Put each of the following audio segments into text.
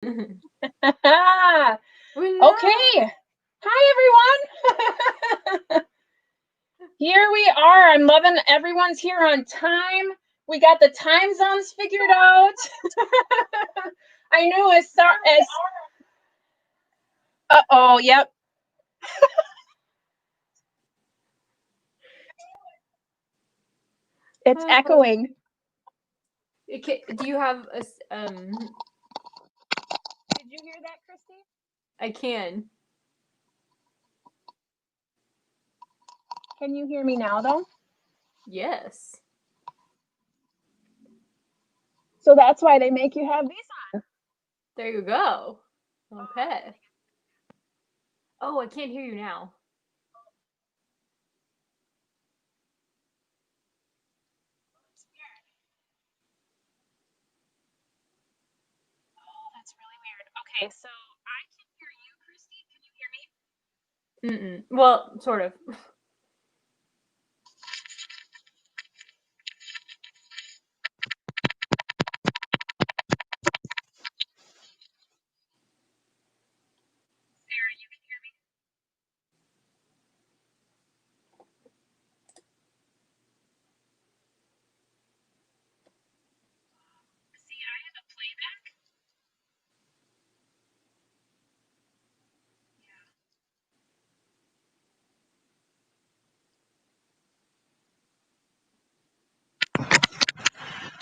Okay. Hi, everyone. Here we are. I'm loving everyone's here on time. We got the time zones figured out. I knew as uh-oh, yep. It's echoing. Do you have a Did you hear that, Christy? I can. Can you hear me now, though? Yes. So that's why they make you have these on. There you go. Okay. Oh, I can't hear you now. Oh, that's really weird. Okay, so I can hear you, Christy. Can you hear me? Well, sort of. Sarah, you can hear me? See, I have a playback.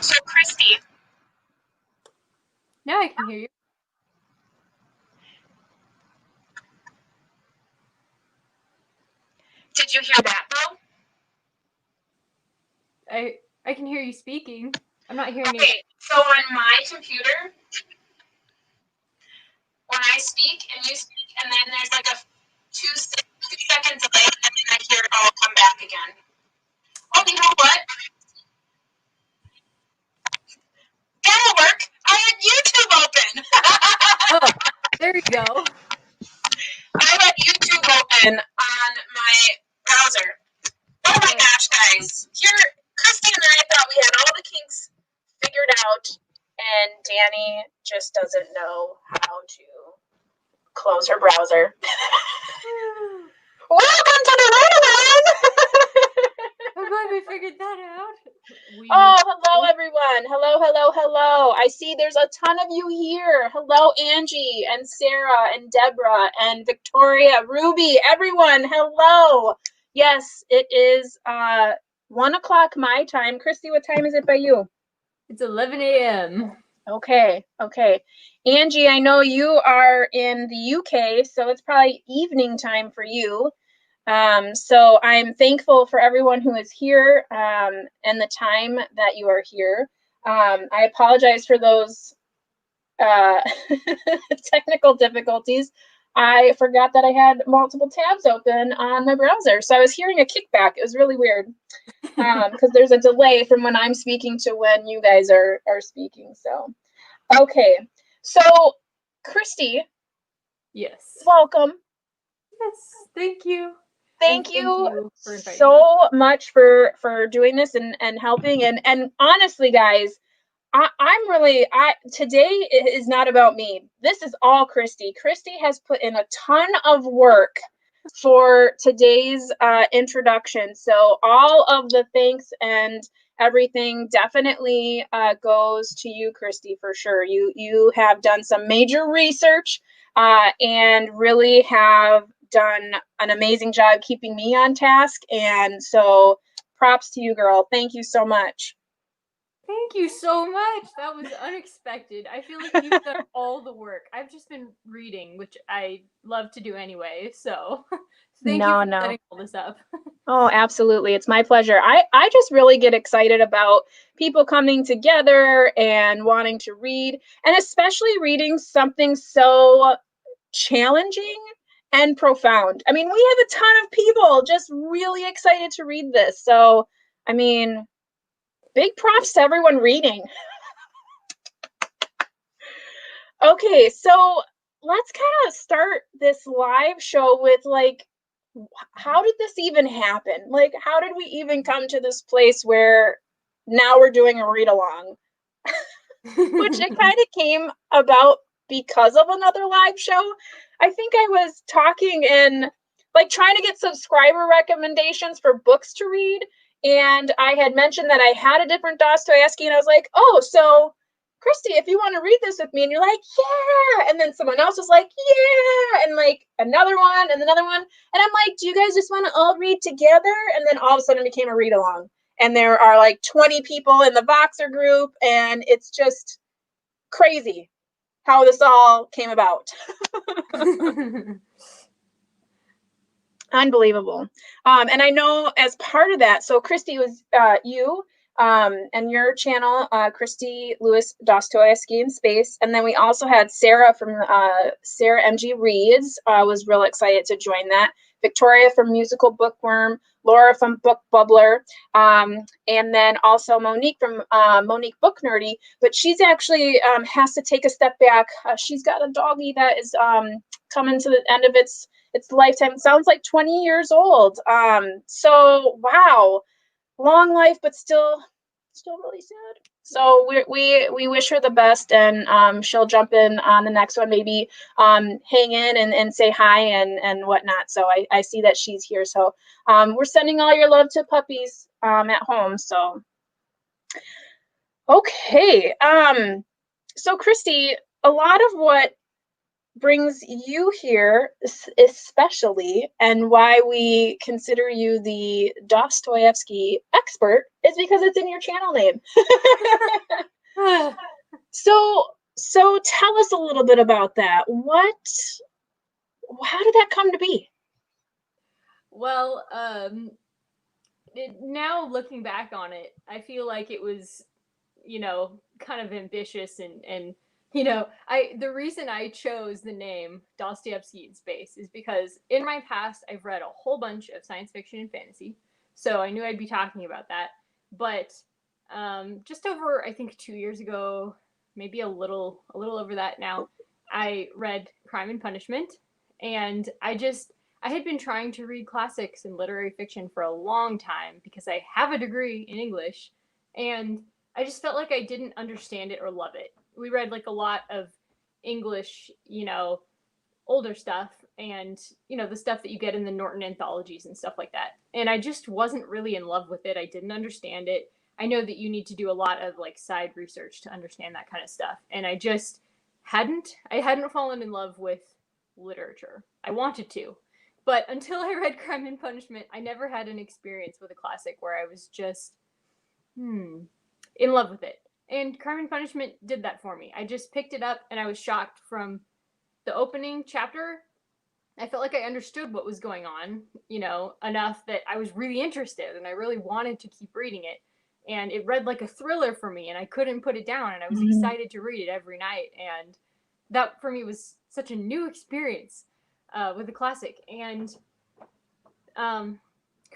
So, Christy. Now I can hear you. Did you hear that, though? I can hear you speaking. I'm not hearing Okay, so on my computer, when I speak and you speak, and then there's like a two-second delay, and then I hear it all come back again. Oh, you know what? That'll work. I had YouTube open. Oh, there you go. I had YouTube open on my browser. Oh my gosh, guys. Here, Christy and I thought we had all the kinks figured out, and Danny just doesn't know how to close her browser. Welcome to the readalong! I'm glad we figured that out. Hello, everyone. Hello. I see there's a ton of you here. Hello, Angie and Sarah and Deborah and Victoria, Ruby, everyone. Hello. Yes, it is 1 o'clock my time. Christy, what time is it by you? It's 11 a.m. Okay. Angie, I know you are in the UK, so it's probably evening time for you. So I'm thankful for everyone who is here and the time that you are here. I apologize for those technical difficulties. I forgot that I had multiple tabs open on my browser, so I was hearing a kickback. It was really weird because there's a delay from when I'm speaking to when you guys are speaking. So, okay. So, Christy. Yes. Welcome. Yes, thank you. Thank you so much for doing this and helping and honestly, guys, today is not about me. This is all Christy. Christy has put in a ton of work for today's introduction. So all of the thanks and everything definitely goes to you, Christy, for sure. You have done some major research and really have done an amazing job keeping me on task. And so props to you, girl. Thank you so much. Thank you so much. That was unexpected. I feel like you've done all the work. I've just been reading, which I love to do anyway. So thank you for setting all this up. Oh, absolutely. It's my pleasure. I just really get excited about people coming together and wanting to read, and especially reading something so challenging and profound. I mean, we have a ton of people just really excited to read this. So, I mean, big props to everyone reading. Okay, so let's kind of start this live show with like, how did this even happen? Like, how did we even come to this place where now we're doing a read along? Which it kind of came about because of another live show. I think I was talking in, like, trying to get subscriber recommendations for books to read. And I had mentioned that I had a different Dostoevsky, and I was like, oh, so Christy, if you want to read this with me, and you're like, yeah. And then someone else was like, yeah. And like another one and another one. And I'm like, do you guys just want to all read together? And then all of a sudden it became a read along. And there are like 20 people in the Voxer group. And it's just crazy how this all came about. Unbelievable. And I know as part of that, so Christy was you and your channel, Christy Luis Dostoevsky in Space. And then we also had Sarah from Sarah MG Reads, was real excited to join that. Victoria from Musical Bookworm, Laura from Book Bubbler, and then also Monique from Monique Book Nerdy. But she's actually has to take a step back. She's got a doggie that is coming to the end of its lifetime. It sounds like 20 years old. So wow, long life, but still really sad. So we wish her the best, and she'll jump in on the next one, maybe hang in and say hi and whatnot. So I see that she's here. So we're sending all your love to puppies at home. So okay. So Christy, a lot of what brings you here, especially, and why we consider you the Dostoevsky expert, is because it's in your channel name. So tell us a little bit about that. How did that come to be? Well, now looking back on it, I feel like it was, kind of ambitious and the reason I chose the name Dostoevsky in Space is because in my past, I've read a whole bunch of science fiction and fantasy. So I knew I'd be talking about that. But just over, I think 2 years ago, maybe a little over that now, I read Crime and Punishment. And I had been trying to read classics and literary fiction for a long time because I have a degree in English. And I just felt like I didn't understand it or love it. We read like a lot of English, older stuff and, the stuff that you get in the Norton anthologies and stuff like that. And I just wasn't really in love with it. I didn't understand it. I know that you need to do a lot of like side research to understand that kind of stuff. And I just hadn't fallen in love with literature. I wanted to. But until I read Crime and Punishment, I never had an experience with a classic where I was just, in love with it. And Crime and Punishment did that for me. I just picked it up and I was shocked from the opening chapter. I felt like I understood what was going on, enough that I was really interested and I really wanted to keep reading it. And it read like a thriller for me and I couldn't put it down and I was excited to read it every night. And that for me was such a new experience with a classic. And Crime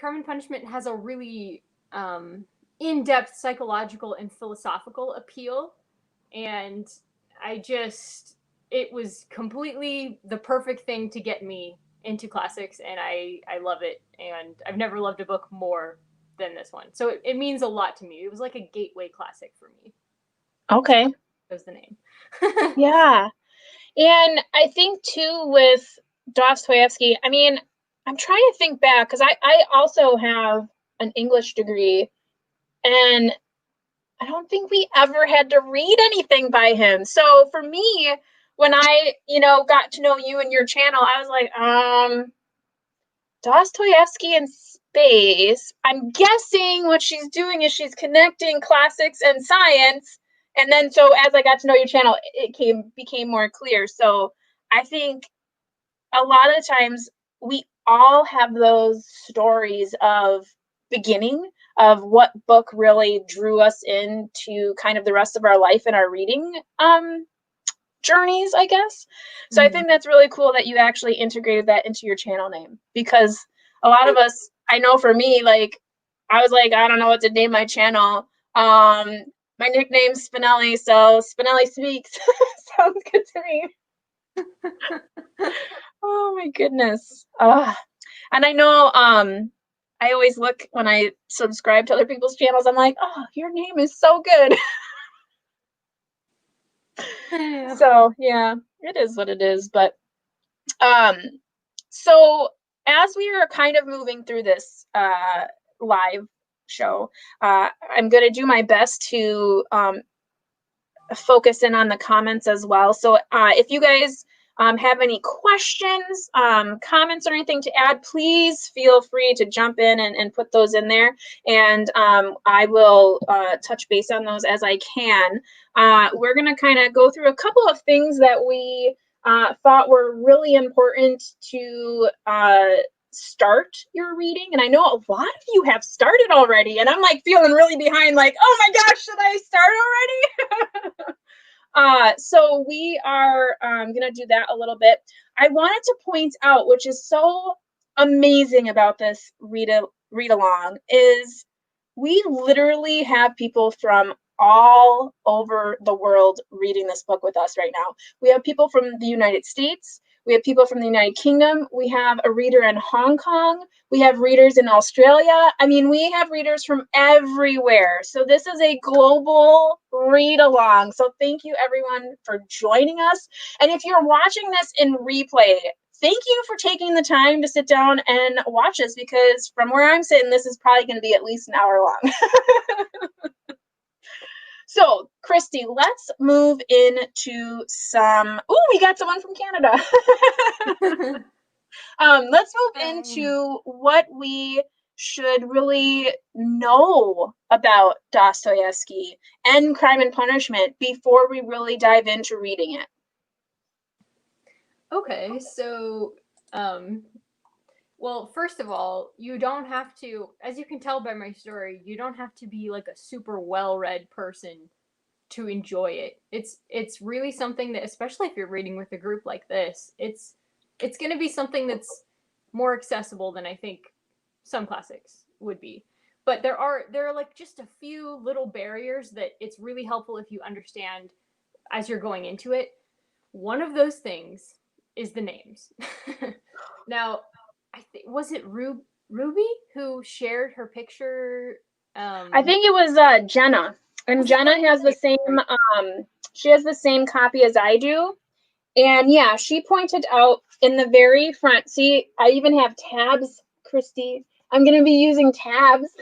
and Punishment has a really in-depth psychological and philosophical appeal, and it was completely the perfect thing to get me into classics, and I love it, and I've never loved a book more than this one. So it means a lot to me. It was like a gateway classic for me. Okay. So that was the name. Yeah. And I think too with Dostoevsky, I mean, I'm trying to think back because I also have an English degree, and I don't think we ever had to read anything by him. So for me, when I, got to know you and your channel, I was like, Dostoevsky in Space. I'm guessing what she's doing is she's connecting classics and science. And then so as I got to know your channel, it became more clear. So I think a lot of times we all have those stories of beginning of what book really drew us into kind of the rest of our life and our reading journeys, I guess. So I think that's really cool that you actually integrated that into your channel name, because a lot of us, I know for me, like I was like, I don't know what to name my channel. My nickname's Spenelli, so Spenelli Speaks sounds good to me. Oh my goodness. And I know I always look when I subscribe to other people's channels, I'm like, oh, your name is so good. So yeah, it is what it is. But so as we are kind of moving through this live show, I'm going to do my best to focus in on the comments as well. So if you guys have any questions, comments, or anything to add, please feel free to jump in and put those in there. And I will touch base on those as I can. We're going to kind of go through a couple of things that we thought were really important to start your reading. And I know a lot of you have started already, and I'm like feeling really behind, like, oh my gosh, should I start already? So we are going to do that a little bit. I wanted to point out, which is so amazing about this read along, is we literally have people from all over the world reading this book with us right now. We have people from the United States. We have people from the United Kingdom. We have a reader in Hong Kong. We have readers in Australia. I mean, we have readers from everywhere. So this is a global read along. So thank you everyone for joining us. And if you're watching this in replay, thank you for taking the time to sit down and watch this, because from where I'm sitting, this is probably going to be at least an hour long. So, Christy, let's move into some. Oh, we got someone from Canada. Let's move into what we should really know about Dostoevsky and Crime and Punishment before we really dive into reading it. Okay, so, well, first of all, you don't have to, as you can tell by my story, you don't have to be like a super well-read person to enjoy it. It's really something that, especially if you're reading with a group like this, it's going to be something that's more accessible than I think some classics would be. But there are like just a few little barriers that it's really helpful if you understand as you're going into it. One of those things is the names. Now, was it Ruby who shared her picture? I think it was Jenna, and Jenna has the same. She has the same copy as I do, and yeah, she pointed out in the very front. See, I even have tabs, Christy. I'm gonna be using tabs.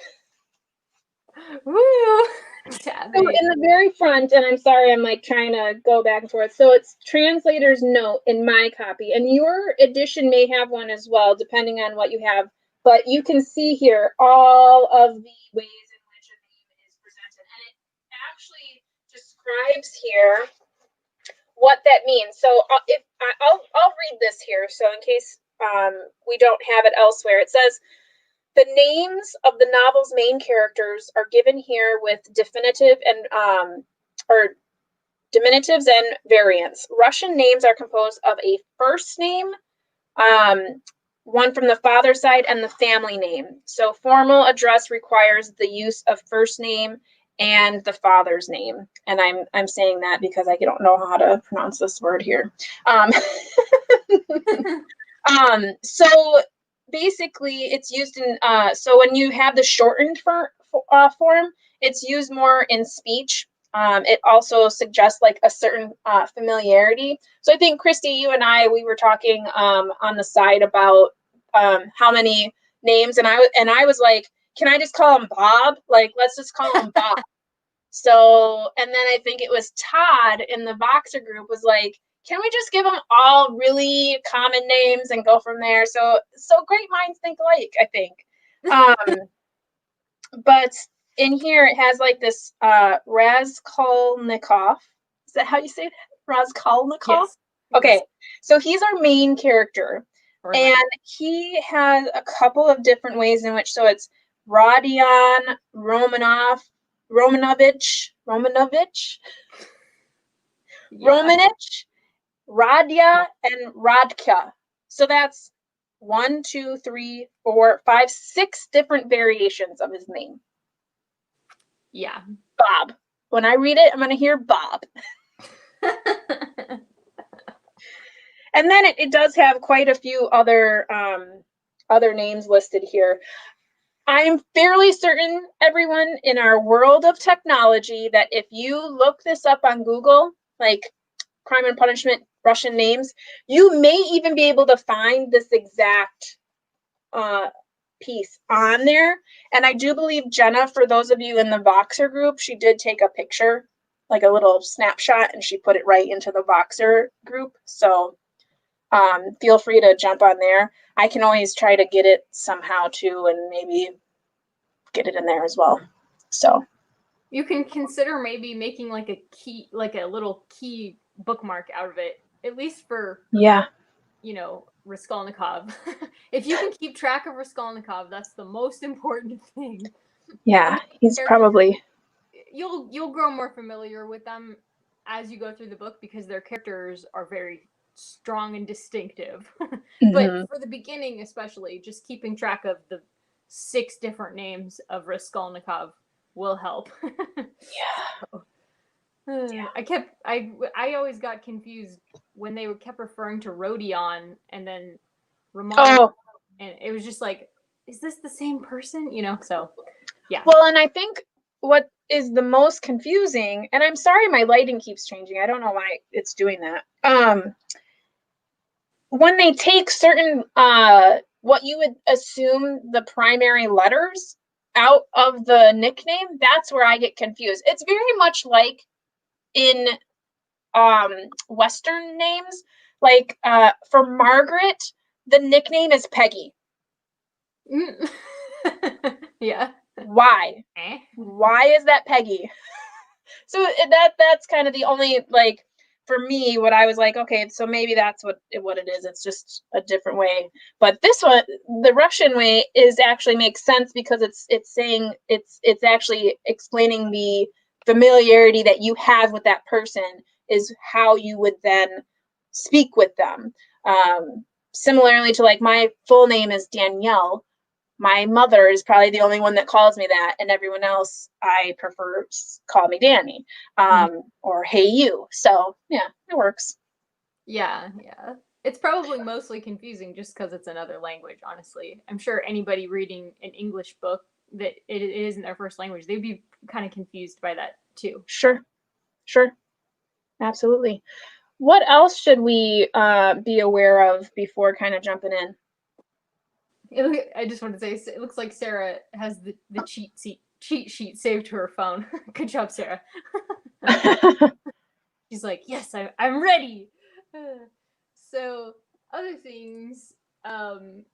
Woo! So in the very front, and I'm sorry, I'm like trying to go back and forth. So it's translator's note in my copy, and your edition may have one as well, depending on what you have. But you can see here all of the ways in which a name is presented, and it actually describes here what that means. So I'll read this here. So in case we don't have it elsewhere, it says, the names of the novel's main characters are given here with definitive and or diminutives and variants. Russian names are composed of a first name, one from the father's side, and the family name. So formal address requires the use of first name and the father's name. And I'm saying that because I don't know how to pronounce this word here. So basically it's used in, so when you have the shortened form, it's used more in speech. It also suggests like a certain familiarity. So I think, Christy, you and we were talking on the side about how many names, and I was like, can I just call him Bob? Like, let's just call him Bob. So, and then I think it was Todd in the Voxer group was like, can we just give them all really common names and go from there? So great minds think alike, I think. But in here it has like this Raskolnikov. Is that how you say that? Raskolnikov? Yes. Okay, so he's our main character. And he has a couple of different ways in which, so it's Rodion Romanovich, Romanich, Radya, and Radka. So that's 1, 2, 3, 4, 5, 6 different variations of his name. Yeah. Bob. When I read it, I'm going to hear Bob. And then it does have quite a few other names listed here. I'm fairly certain, everyone, in our world of technology, that if you look this up on Google, like Crime and Punishment Russian names, you may even be able to find this exact piece on there. And I do believe Jenna, for those of you in the Voxer group, she did take a picture, like a little snapshot, and she put it right into the Voxer group. So feel free to jump on there. I can always try to get it somehow too, and maybe get it in there as well. So you can consider maybe making like a key, like a little key bookmark out of it, at least for, you know, Raskolnikov. If you can keep track of Raskolnikov, that's the most important thing. Yeah, he's probably... You'll grow more familiar with them as you go through the book, because their characters are very strong and distinctive. But for the beginning, especially, just keeping track of the 6 different names of Raskolnikov will help. I always got confused when they kept referring to Rodion and then Roman, and it was just like, is this the same person? You know, so yeah. Well, and I think what is the most confusing, and I'm sorry my lighting keeps changing. I don't know why it's doing that. When they take certain what you would assume the primary letters out of the nickname, that's where I get confused. It's very much like in Western names, like for Margaret, the nickname is Peggy. Yeah. Why? Why is that Peggy? So that's kind of the only, like, for me, what I was like, okay, so maybe that's what it is. It's just a different way. But this one, the Russian way, is actually makes sense, because it's saying it's actually explaining the familiarity that you have with that person is how you would then speak with them. Similarly to, like, my full name is Danielle. My mother is probably the only one that calls me that, and everyone else I prefer to call me Danny, or hey you. So yeah, it works. Yeah. It's probably mostly confusing just because it's another language, honestly. I'm sure anybody reading an English book that it isn't their first language, they'd be kind of confused by that too. Sure. Absolutely. What else should we be aware of before kind of jumping in? I just want to say, it looks like Sarah has the cheat sheet saved to her phone. Good job, Sarah. She's like, yes, I'm ready. So other things that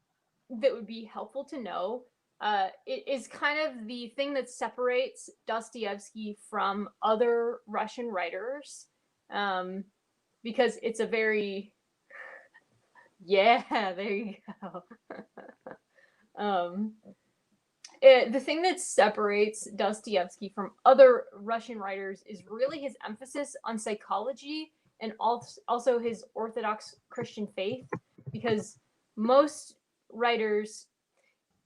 would be helpful to know, it is kind of the thing that separates Dostoevsky from other Russian writers, because it's a very... Yeah, there you go. The thing that separates Dostoevsky from other Russian writers is really his emphasis on psychology, and also his Orthodox Christian faith, because most writers,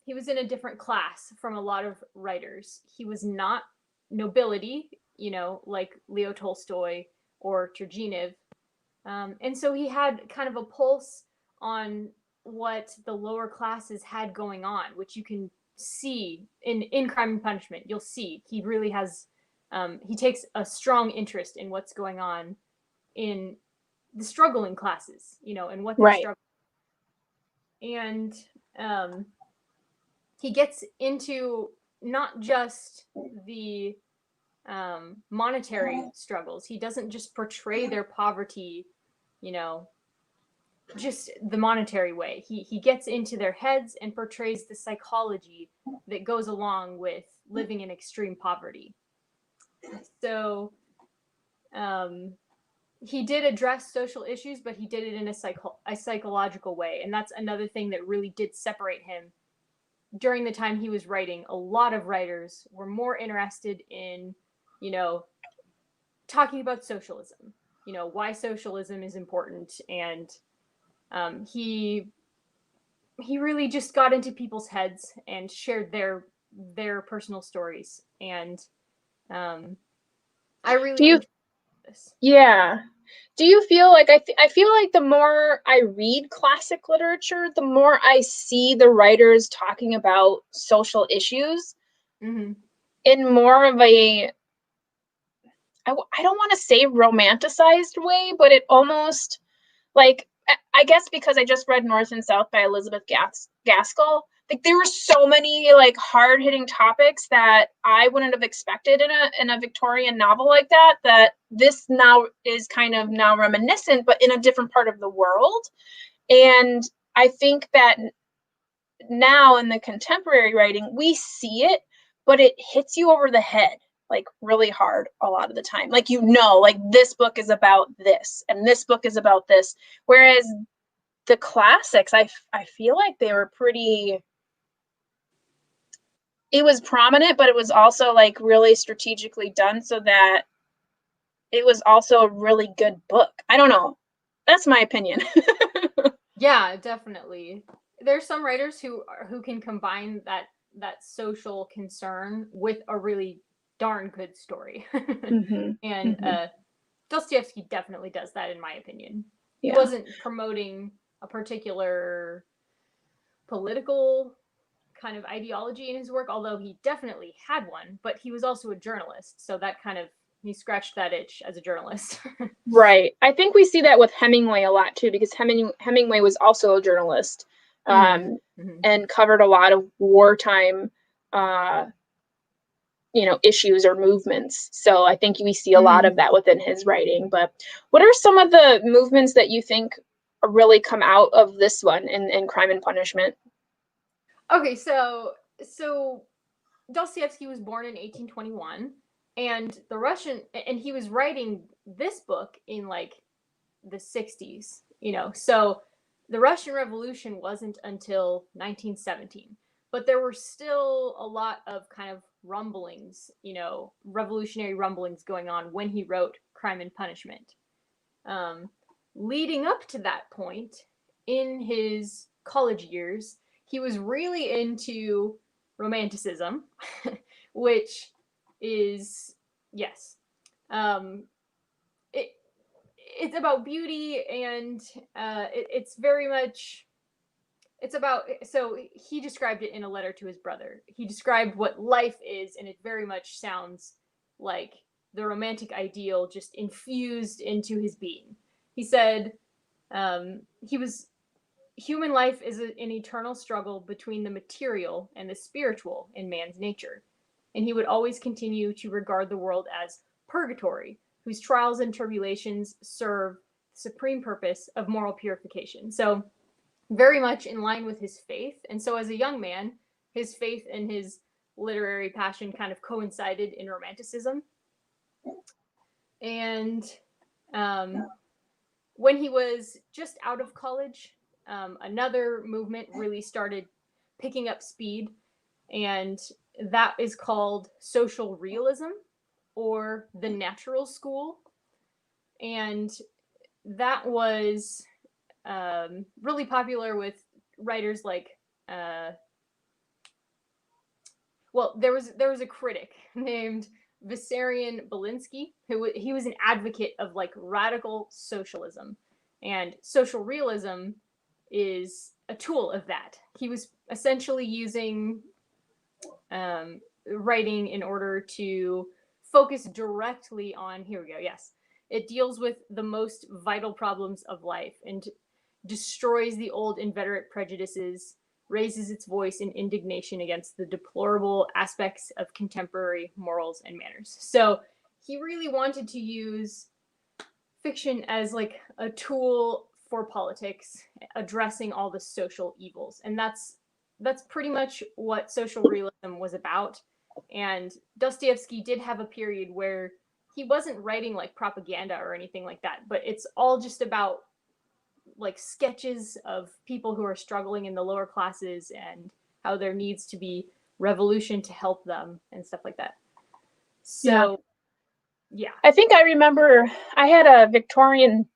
he was in a different class from a lot of writers. He was not nobility, you know, like Leo Tolstoy or Turgenev. And so he had kind of a pulse on what the lower classes had going on, which you can see in Crime and Punishment. You'll see he really has, he takes a strong interest in what's going on in the struggling classes, you know, and what they're struggling. And he gets into not just the monetary struggles. He doesn't just portray their poverty, you know, just the monetary way. He gets into their heads and portrays the psychology that goes along with living in extreme poverty. So he did address social issues, but he did it in a psychological way. And that's another thing that really did separate him. During the time he was writing, a lot of writers were more interested in, you know, talking about socialism, you know, why socialism is important. And he really just got into people's heads and shared their personal stories. And I really enjoyed this. Yeah. Do you feel like I feel like the more I read classic literature, the more I see the writers talking about social issues in more of a, I don't want to say romanticized way, but it almost, like, I guess because I just read North and South by Elizabeth Gaskell, like there were so many like hard-hitting topics that I wouldn't have expected in a Victorian novel like that, that this now is kind of now reminiscent, but in a different part of the world. And I think that now in the contemporary writing, we see it, but it hits you over the head like really hard a lot of the time. Like, you know, like this book is about this and this book is about this. Whereas the classics, I feel like they were pretty, it was prominent, but it was also like really strategically done so that it was also a really good book. I don't know. That's my opinion. Yeah, definitely. There's some writers who can combine that social concern with a really darn good story. Mm-hmm. And Mm-hmm. Dostoevsky definitely does that, in my opinion. Yeah. He wasn't promoting a particular political kind of ideology in his work, although he definitely had one, but he was also a journalist, so that kind of, he scratched that itch as a journalist. Right. I think we see that with Hemingway a lot too, because Hemingway was also a journalist, and covered a lot of wartime, issues or movements. So I think we see a lot of that within his writing. But what are some of the movements that you think really come out of this one in Crime and Punishment? Okay, so Dostoevsky was born in 1821, and he was writing this book in like the 60s, so the Russian Revolution wasn't until 1917, but there were still a lot of kind of rumblings, revolutionary rumblings going on when he wrote Crime and Punishment. Leading up to that point, in his college years, he was really into romanticism, which is, yes, it's about beauty, and it's very much, it's about, so he described it in a letter to his brother. He described what life is, and it very much sounds like the romantic ideal just infused into his being. He said, human life is an eternal struggle between the material and the spiritual in man's nature, and he would always continue to regard the world as purgatory, whose trials and tribulations serve the supreme purpose of moral purification. So very much in line with his faith. And so as a young man, his faith and his literary passion kind of coincided in romanticism. And when he was just out of college, another movement really started picking up speed, and that is called social realism, or the natural school. And that was really popular with writers like, there was a critic named Vissarion Belinsky, he was an advocate of like radical socialism, and social realism is a tool of that. He was essentially using writing in order to focus directly on, here we go, yes, it deals with the most vital problems of life and destroys the old inveterate prejudices, raises its voice in indignation against the deplorable aspects of contemporary morals and manners. So he really wanted to use fiction as like a tool for politics, addressing all the social evils. And that's pretty much what social realism was about. And Dostoevsky did have a period where he wasn't writing like propaganda or anything like that, but it's all just about like sketches of people who are struggling in the lower classes and how there needs to be revolution to help them and stuff like that. So, yeah. I think I remember I had a Victorian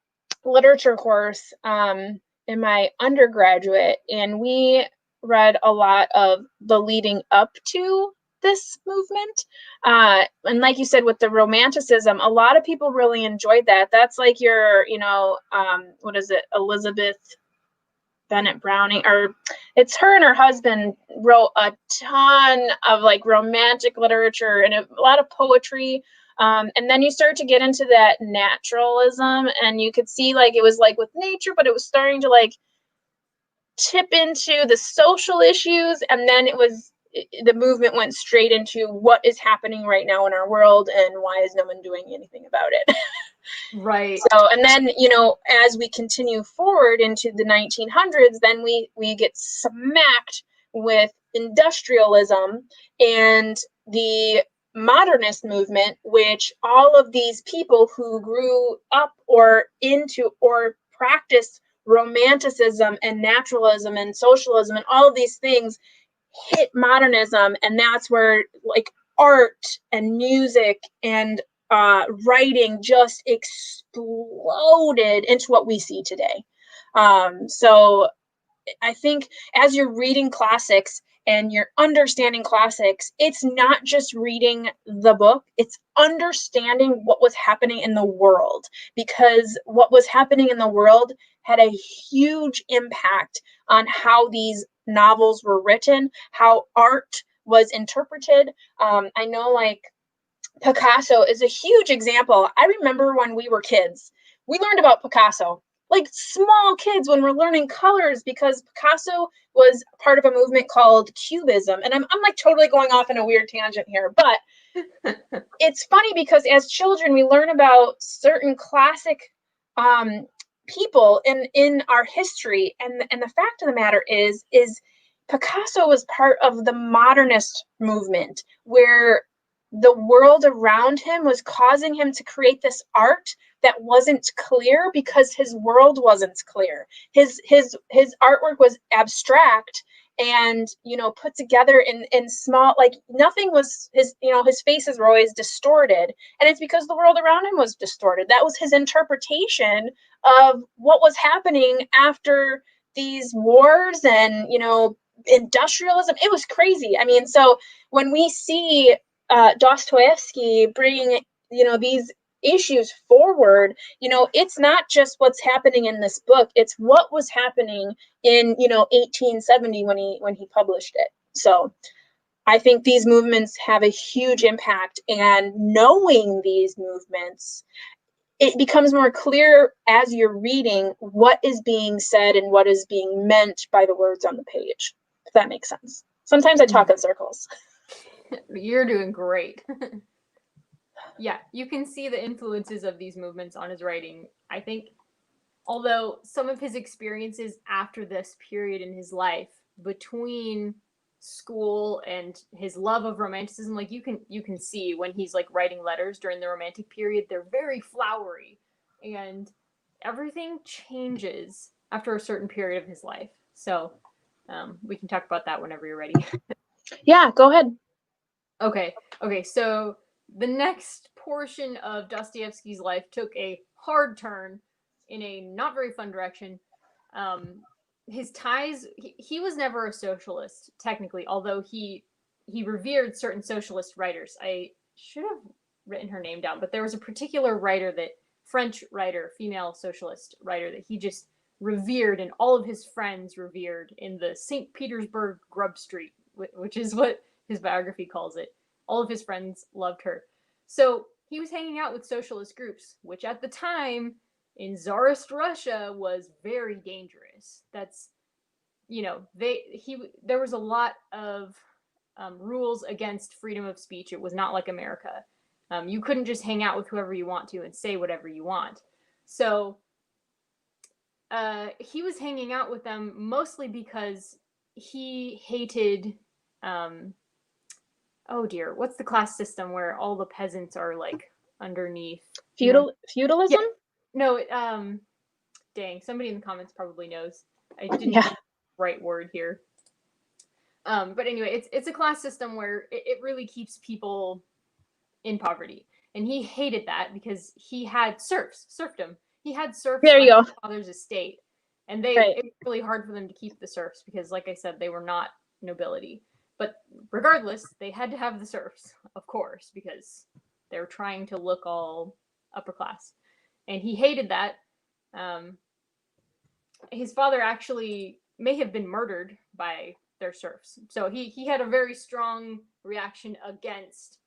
literature course in my undergraduate, and we read a lot of the leading up to this movement. And like you said, with the romanticism, a lot of people really enjoyed that. That's like your, what is it, Elizabeth Bennet Browning, or it's her and her husband wrote a ton of like romantic literature and a lot of poetry. And then you start to get into that naturalism, and you could see like it was like with nature, but it was starting to like tip into the social issues, and then the movement went straight into what is happening right now in our world and why is no one doing anything about it. Right. So, and then, you know, as we continue forward into the 1900s, then we get smacked with industrialism and the modernist movement, which all of these people who grew up or into or practiced romanticism and naturalism and socialism and all of these things hit modernism, and that's where like art and music and writing just exploded into what we see today. So I think as you're reading classics and you're understanding classics, it's not just reading the book, it's understanding what was happening in the world, because what was happening in the world had a huge impact on how these novels were written, how art was interpreted. I know like Picasso is a huge example. I remember when we were kids, we learned about Picasso, like small kids when we're learning colors, because Picasso was part of a movement called Cubism. And I'm like totally going off in a weird tangent here, but it's funny because as children, we learn about certain classic people in our history. And the fact of the matter is Picasso was part of the modernist movement, where the world around him was causing him to create this art that wasn't clear because his world wasn't clear. His artwork was abstract and, you know, put together in small, like nothing was his, you know, his faces were always distorted, and it's because the world around him was distorted. That was his interpretation of what was happening after these wars and, you know, industrialism. It was crazy. I mean, so when we see Dostoevsky bringing, you know, these issues forward, you know, it's not just what's happening in this book, it's what was happening in, you know, 1870 when he published it. So I think these movements have a huge impact, and knowing these movements, it becomes more clear as you're reading what is being said and what is being meant by the words on the page, if that makes sense. Sometimes I talk in circles. You're doing great. Yeah, you can see the influences of these movements on his writing. I think, although some of his experiences after this period in his life, between school and his love of romanticism, like you can see when he's like writing letters during the romantic period, they're very flowery, and everything changes after a certain period of his life. So we can talk about that whenever you're ready. Yeah, go ahead. Okay, so the next portion of Dostoevsky's life took a hard turn in a not very fun direction. His ties, he was never a socialist, technically, although he revered certain socialist writers. I should have written her name down, but there was a particular writer, French writer, female socialist writer, that he just revered, and all of his friends revered, in the St. Petersburg Grub Street, which is what his biography calls it. All of his friends loved her. So he was hanging out with socialist groups, which at the time in Tsarist Russia was very dangerous. That's, you know, there was a lot of rules against freedom of speech. It was not like America. You couldn't just hang out with whoever you want to and say whatever you want. So he was hanging out with them mostly because he hated oh dear, what's the class system where all the peasants are like underneath? Feudalism? Yeah. No, dang, somebody in the comments probably knows. I didn't think the right word here. But anyway, it's a class system where it really keeps people in poverty. And he hated that because he had serfdom. He had serfs on his father's estate. And it was really hard for them to keep the serfs because, like I said, they were not nobility. But regardless, they had to have the serfs, of course, because they were trying to look all upper class. And he hated that. His father actually may have been murdered by their serfs. So he had a very strong reaction against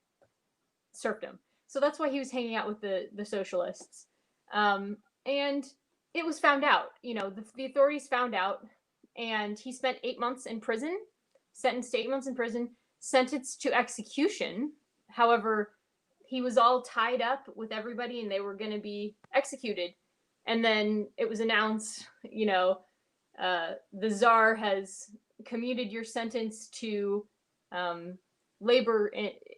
serfdom. So that's why he was hanging out with the socialists. And it was found out, the authorities found out, and he spent 8 months in prison, sentenced to 8 months in prison, sentenced to execution. However, he was all tied up with everybody and they were going to be executed. And then it was announced, the Tsar has commuted your sentence to labor,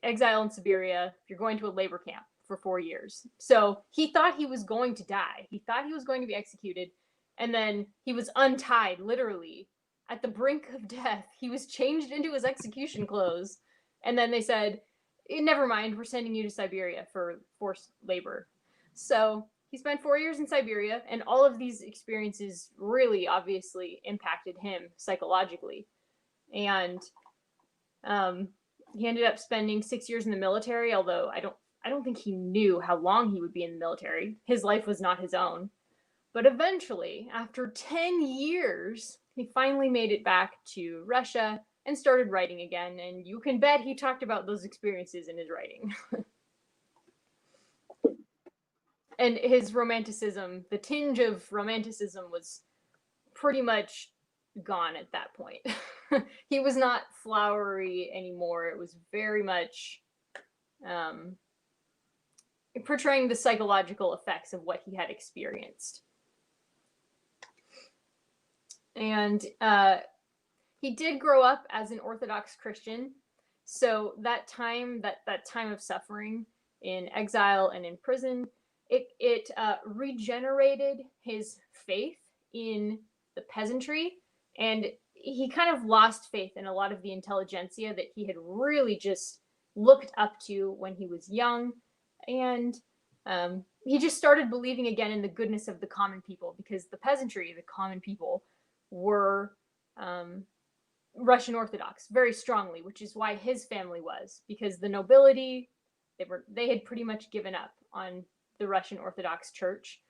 exile in Siberia. You're going to a labor camp for 4 years. So he thought he was going to die. He thought he was going to be executed. And then he was untied, literally, at the brink of death. He was changed into his execution clothes. And then they said, never mind, we're sending you to Siberia for forced labor. So he spent 4 years in Siberia, and all of these experiences really obviously impacted him psychologically. And he ended up spending 6 years in the military, although I don't think he knew how long he would be in the military. His life was not his own. But eventually, after 10 years, he finally made it back to Russia and started writing again. And you can bet he talked about those experiences in his writing. And his romanticism, the tinge of romanticism, was pretty much gone at that point. He was not flowery anymore. It was very much portraying the psychological effects of what he had experienced. And he did grow up as an Orthodox Christian. So that time of suffering in exile and in prison, it regenerated his faith in the peasantry, and he kind of lost faith in a lot of the intelligentsia that he had really just looked up to when he was young. And he just started believing again in the goodness of the common people, because the peasantry, the common people, were Russian Orthodox very strongly, which is why his family was, because the nobility, they had pretty much given up on the Russian Orthodox Church.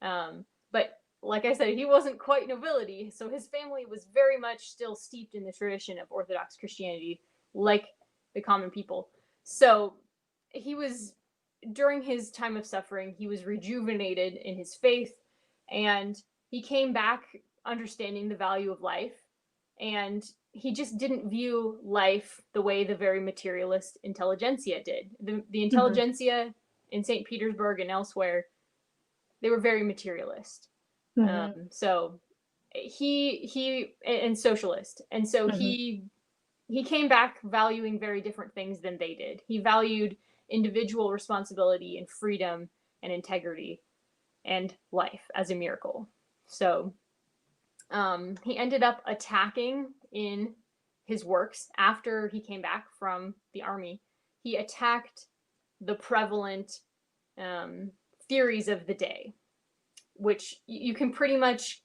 But like I said, he wasn't quite nobility, so his family was very much still steeped in the tradition of Orthodox Christianity, like the common people. So he was, during his time of suffering, he was rejuvenated in his faith, and he came back understanding the value of life, and he just didn't view life the way the very materialist intelligentsia did. The intelligentsia in St. Petersburg and elsewhere, they were very materialist. So he and socialist, and so he came back valuing very different things than they did. He valued individual responsibility and freedom and integrity and life as a miracle. So he ended up attacking in his works after he came back from the army. He attacked the prevalent theories of the day, which you can pretty much,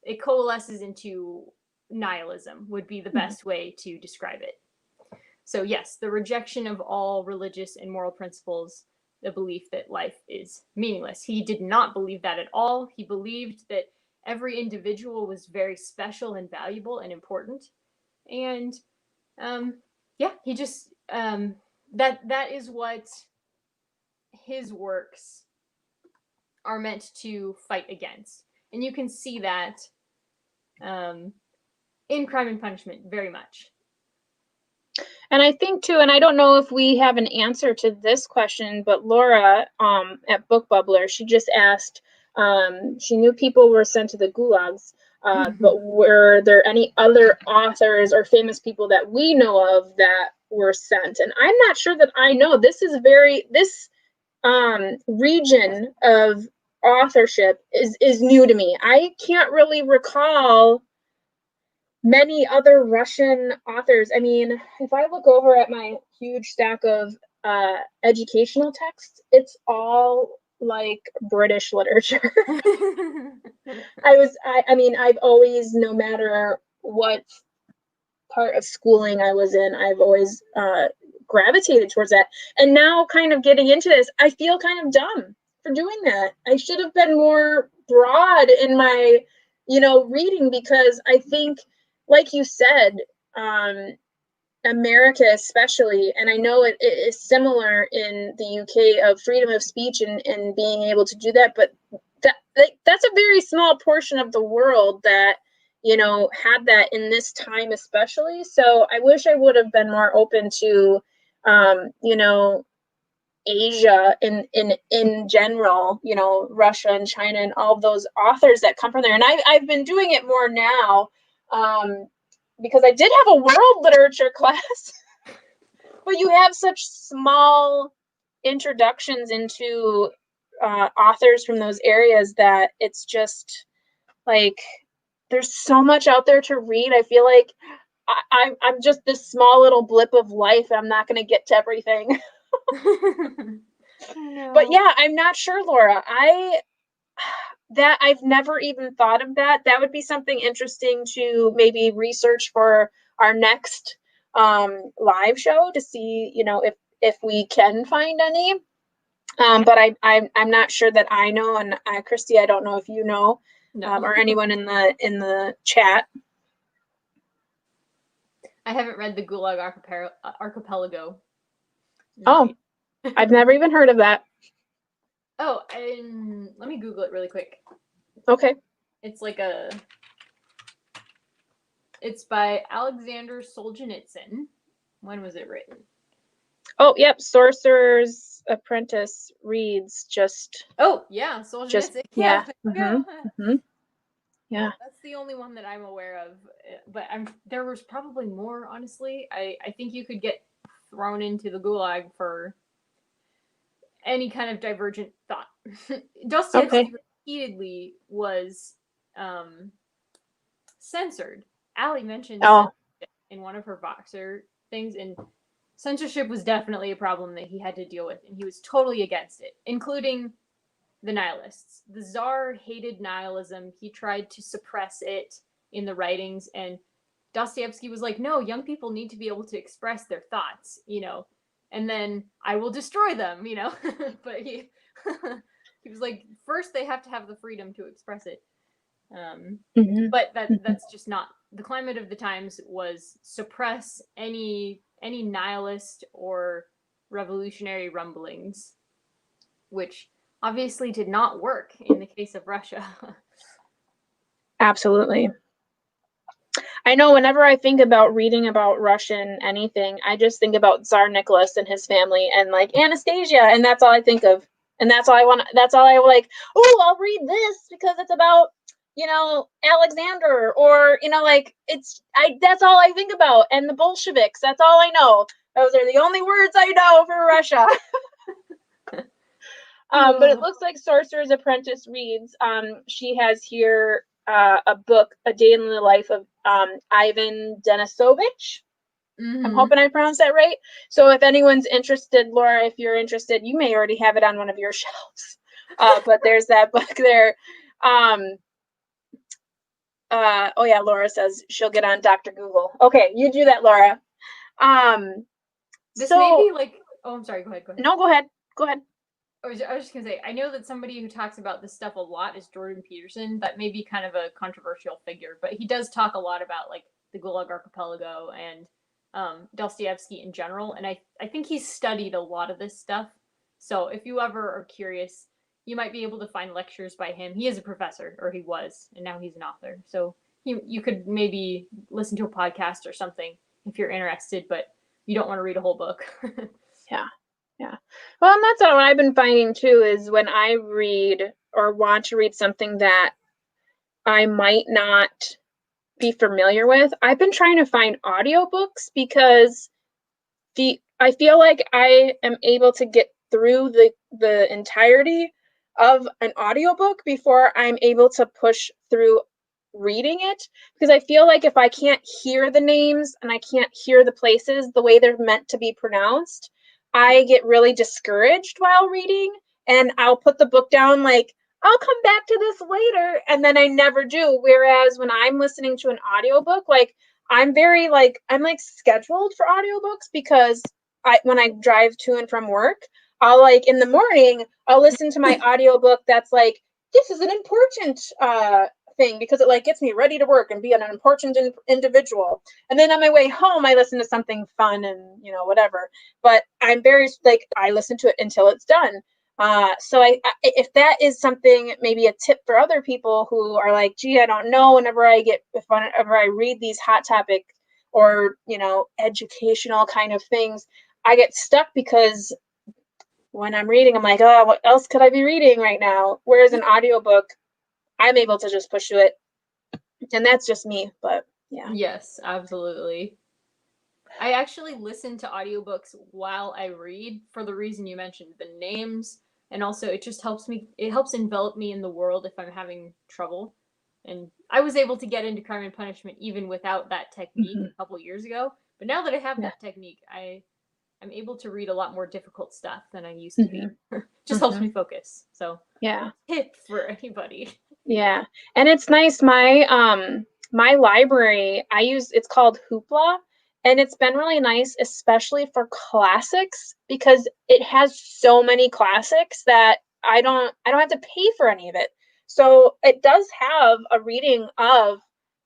it coalesces into nihilism would be the best way to describe it. So yes, the rejection of all religious and moral principles, the belief that life is meaningless. He did not believe that at all. He believed that every individual was very special and valuable and important. And he just, that is what his works are meant to fight against. And you can see that in Crime and Punishment very much. And I think too, and I don't know if we have an answer to this question, but Laura at Book Bubbler, she just asked, she knew people were sent to the gulags, but were there any other authors or famous people that we know of that were sent? And I'm not sure that I know. This region of authorship is new to me. I can't really recall many other Russian authors. I mean, if I look over at my huge stack of educational texts, it's all like British literature. I've always, no matter what part of schooling I was in, I've always gravitated towards that. And now kind of getting into this, I feel kind of dumb for doing that. I should have been more broad in my, reading, because I think, like you said, America especially, and I know it is similar in the UK, of freedom of speech and being able to do that, but that's a very small portion of the world that, you know, had that in this time especially. So I wish I would have been more open to, you know, Asia in general, you know, Russia and China and all those authors that come from there. And I've been doing it more now, because I did have a world literature class, but you have such small introductions into authors from those areas that it's just like there's so much out there to read. I feel like I'm just this small little blip of life. I'm not going to get to everything. No. But yeah, I'm not sure, Laura. I've never even thought of that. That would be something interesting to maybe research for our next live show to see, you know, if we can find any. But I'm not sure that I know, and Christy, I don't know if you know, or anyone in the chat. I haven't read the Gulag Archipelago. Oh, I've never even heard of that. Oh, let me Google it really quick. Okay. It's it's by Alexander Solzhenitsyn. When was it written? Oh, yep. Sorcerer's Apprentice reads just. Oh, yeah. Solzhenitsyn. Yeah. Mm-hmm. Yeah. That's the only one that I'm aware of. But there was probably more, honestly. I think you could get thrown into the gulag for any kind of divergent thought. Dostoevsky repeatedly was censored. Allie mentioned in one of her Voxer things, and censorship was definitely a problem that he had to deal with, and he was totally against it, including the nihilists. The Tsar hated nihilism. He tried to suppress it in the writings, and Dostoevsky was like, no, young people need to be able to express their thoughts, you know, and then I will destroy them, you know. But he was like, first they have to have the freedom to express it. But that's just not the climate of the times. Was suppress any nihilist or revolutionary rumblings, which obviously did not work in the case of Russia. Absolutely. I know whenever I think about reading about Russian anything, I just think about Tsar Nicholas and his family and like Anastasia, and that's all I think of. And that's all I want. That's all I like. Oh, I'll read this because it's about, you know, Alexander, or, you know, like that's all I think about. And the Bolsheviks, that's all I know. Those are the only words I know for Russia. But it looks like Sorcerer's Apprentice reads. She has here a book, A Day in the Life of Ivan Denisovich. I'm hoping I pronounced that right. So if anyone's interested, Laura, if you're interested, you may already have it on one of your shelves. But there's that book there. Oh yeah, Laura says she'll get on Dr. Google. Okay, you do that, Laura. This may be like, oh, I'm sorry. Go ahead. No, go ahead. I was just gonna say, I know that somebody who talks about this stuff a lot is Jordan Peterson. That may be kind of a controversial figure, but he does talk a lot about like the Gulag Archipelago and Dostoevsky in general. And I think he's studied a lot of this stuff. So if you ever are curious, you might be able to find lectures by him. He is a professor, or he was, and now he's an author. So you could maybe listen to a podcast or something if you're interested, but you don't want to read a whole book. Yeah. Well, and that's what I've been finding too, is when I read or want to read something that I might not be familiar with, I've been trying to find audiobooks, because I feel like I am able to get through the entirety of an audiobook before I'm able to push through reading it, because I feel like if I can't hear the names and I can't hear the places the way they're meant to be pronounced, I get really discouraged while reading, and I'll put the book down like, I'll come back to this later, and then I never do. Whereas when I'm listening to an audiobook, like I'm scheduled for audiobooks, because when I drive to and from work, I'll like in the morning, I'll listen to my audiobook that's like, this is an important thing because it like gets me ready to work and be an important individual. And then on my way home, I listen to something fun and, you know, whatever. But I'm very, like, I listen to it until it's done. So if that is something, maybe a tip for other people who are like, gee, I don't know, whenever I read these hot topic or, you know, educational kind of things, I get stuck because when I'm reading, I'm like, oh, what else could I be reading right now? Whereas an audiobook, I'm able to just push through it. And that's just me, but yeah. Yes, absolutely. I actually listen to audiobooks while I read for the reason you mentioned, the names, and also it just helps envelop me in the world if I'm having trouble. And I was able to get into Crime and Punishment even without that technique a couple years ago. But now that I have that technique, I'm able to read a lot more difficult stuff than I used to be. Just helps me focus. So yeah, tip for anybody. Yeah, and it's nice. My library, it's called Hoopla, and it's been really nice, especially for classics, because it has so many classics that I don't have to pay for any of it. So it does have a reading of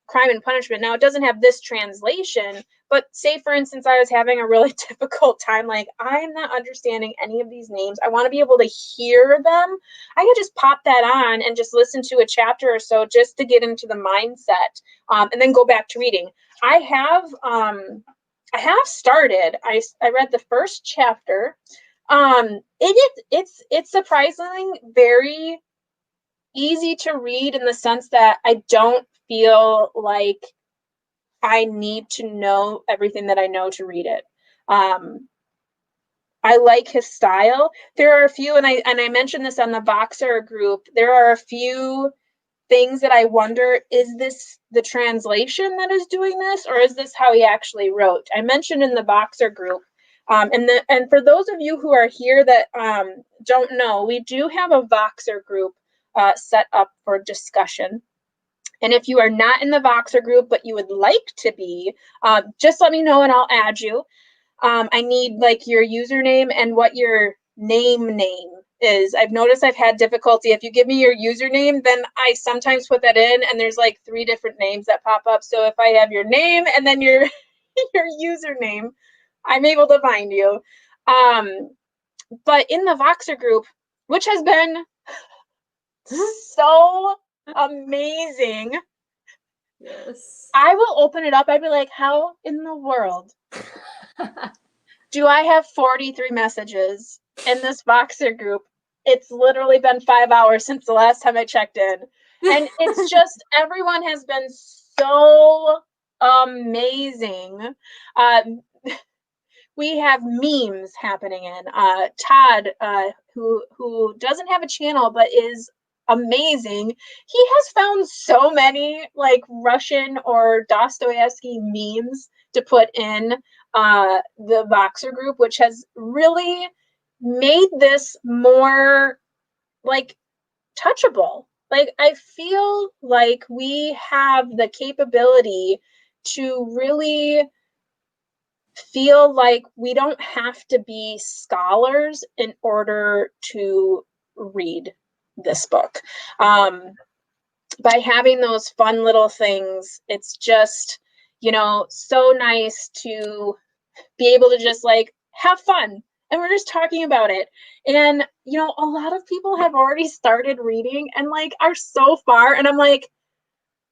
Crime and Punishment. Now, it doesn't have this translation, but say, for instance, I was having a really difficult time, like, I'm not understanding any of these names. I want to be able to hear them. I could just pop that on and just listen to a chapter or so just to get into the mindset, and then go back to reading. I have started. I read the first chapter. It's surprisingly very easy to read in the sense that I don't feel like I need to know everything that I know to read it. I like his style. There are a few, and I mentioned this on the Voxer group, there are a few things that I wonder, is this the translation that is doing this, or is this how he actually wrote? I mentioned in the Voxer group, and for those of you who are here that don't know, we do have a Voxer group set up for discussion. And if you are not in the Voxer group, but you would like to be, just let me know and I'll add you. I need like your username and what your name is. I've noticed I've had difficulty. If you give me your username, then I sometimes put that in and there's like 3 different names that pop up. So if I have your name and then your your username, I'm able to find you. But in the Voxer group, which has been so amazing. Yes. I will open it up. I'd be like, how in the world do I have 43 messages in this Voxer group? It's literally been 5 hours since the last time I checked in. And it's just, everyone has been so amazing. We have memes happening in. Todd, who doesn't have a channel but is amazing. He has found so many like Russian or Dostoevsky memes to put in the Voxer group, which has really made this more like touchable. Like, I feel like we have the capability to really feel like we don't have to be scholars in order to read this book. By having those fun little things, it's just, you know, so nice to be able to just like have fun. And we're just talking about it. And, you know, a lot of people have already started reading and like are so far. And I'm like,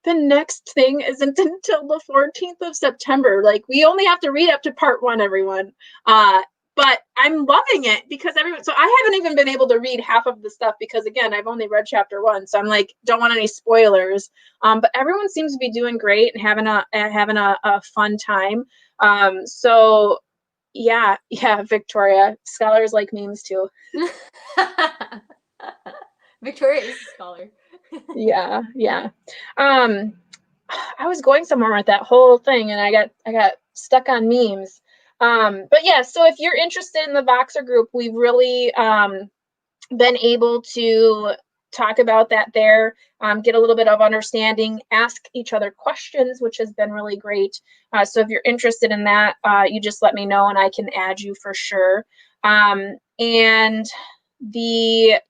the next thing isn't until the 14th of September. Like, we only have to read up to part 1, everyone. But I'm loving it because so I haven't even been able to read half of the stuff because, again, I've only read chapter 1. So I'm like, don't want any spoilers. But everyone seems to be doing great and having a fun time. So yeah, Victoria, scholars like memes too. Victoria is a scholar. Yeah. I was going somewhere with that whole thing and I got stuck on memes. But yeah, so if you're interested in the Voxer group, we've really been able to talk about that there, get a little bit of understanding, ask each other questions, which has been really great. So if you're interested in that, you just let me know and I can add you for sure. And the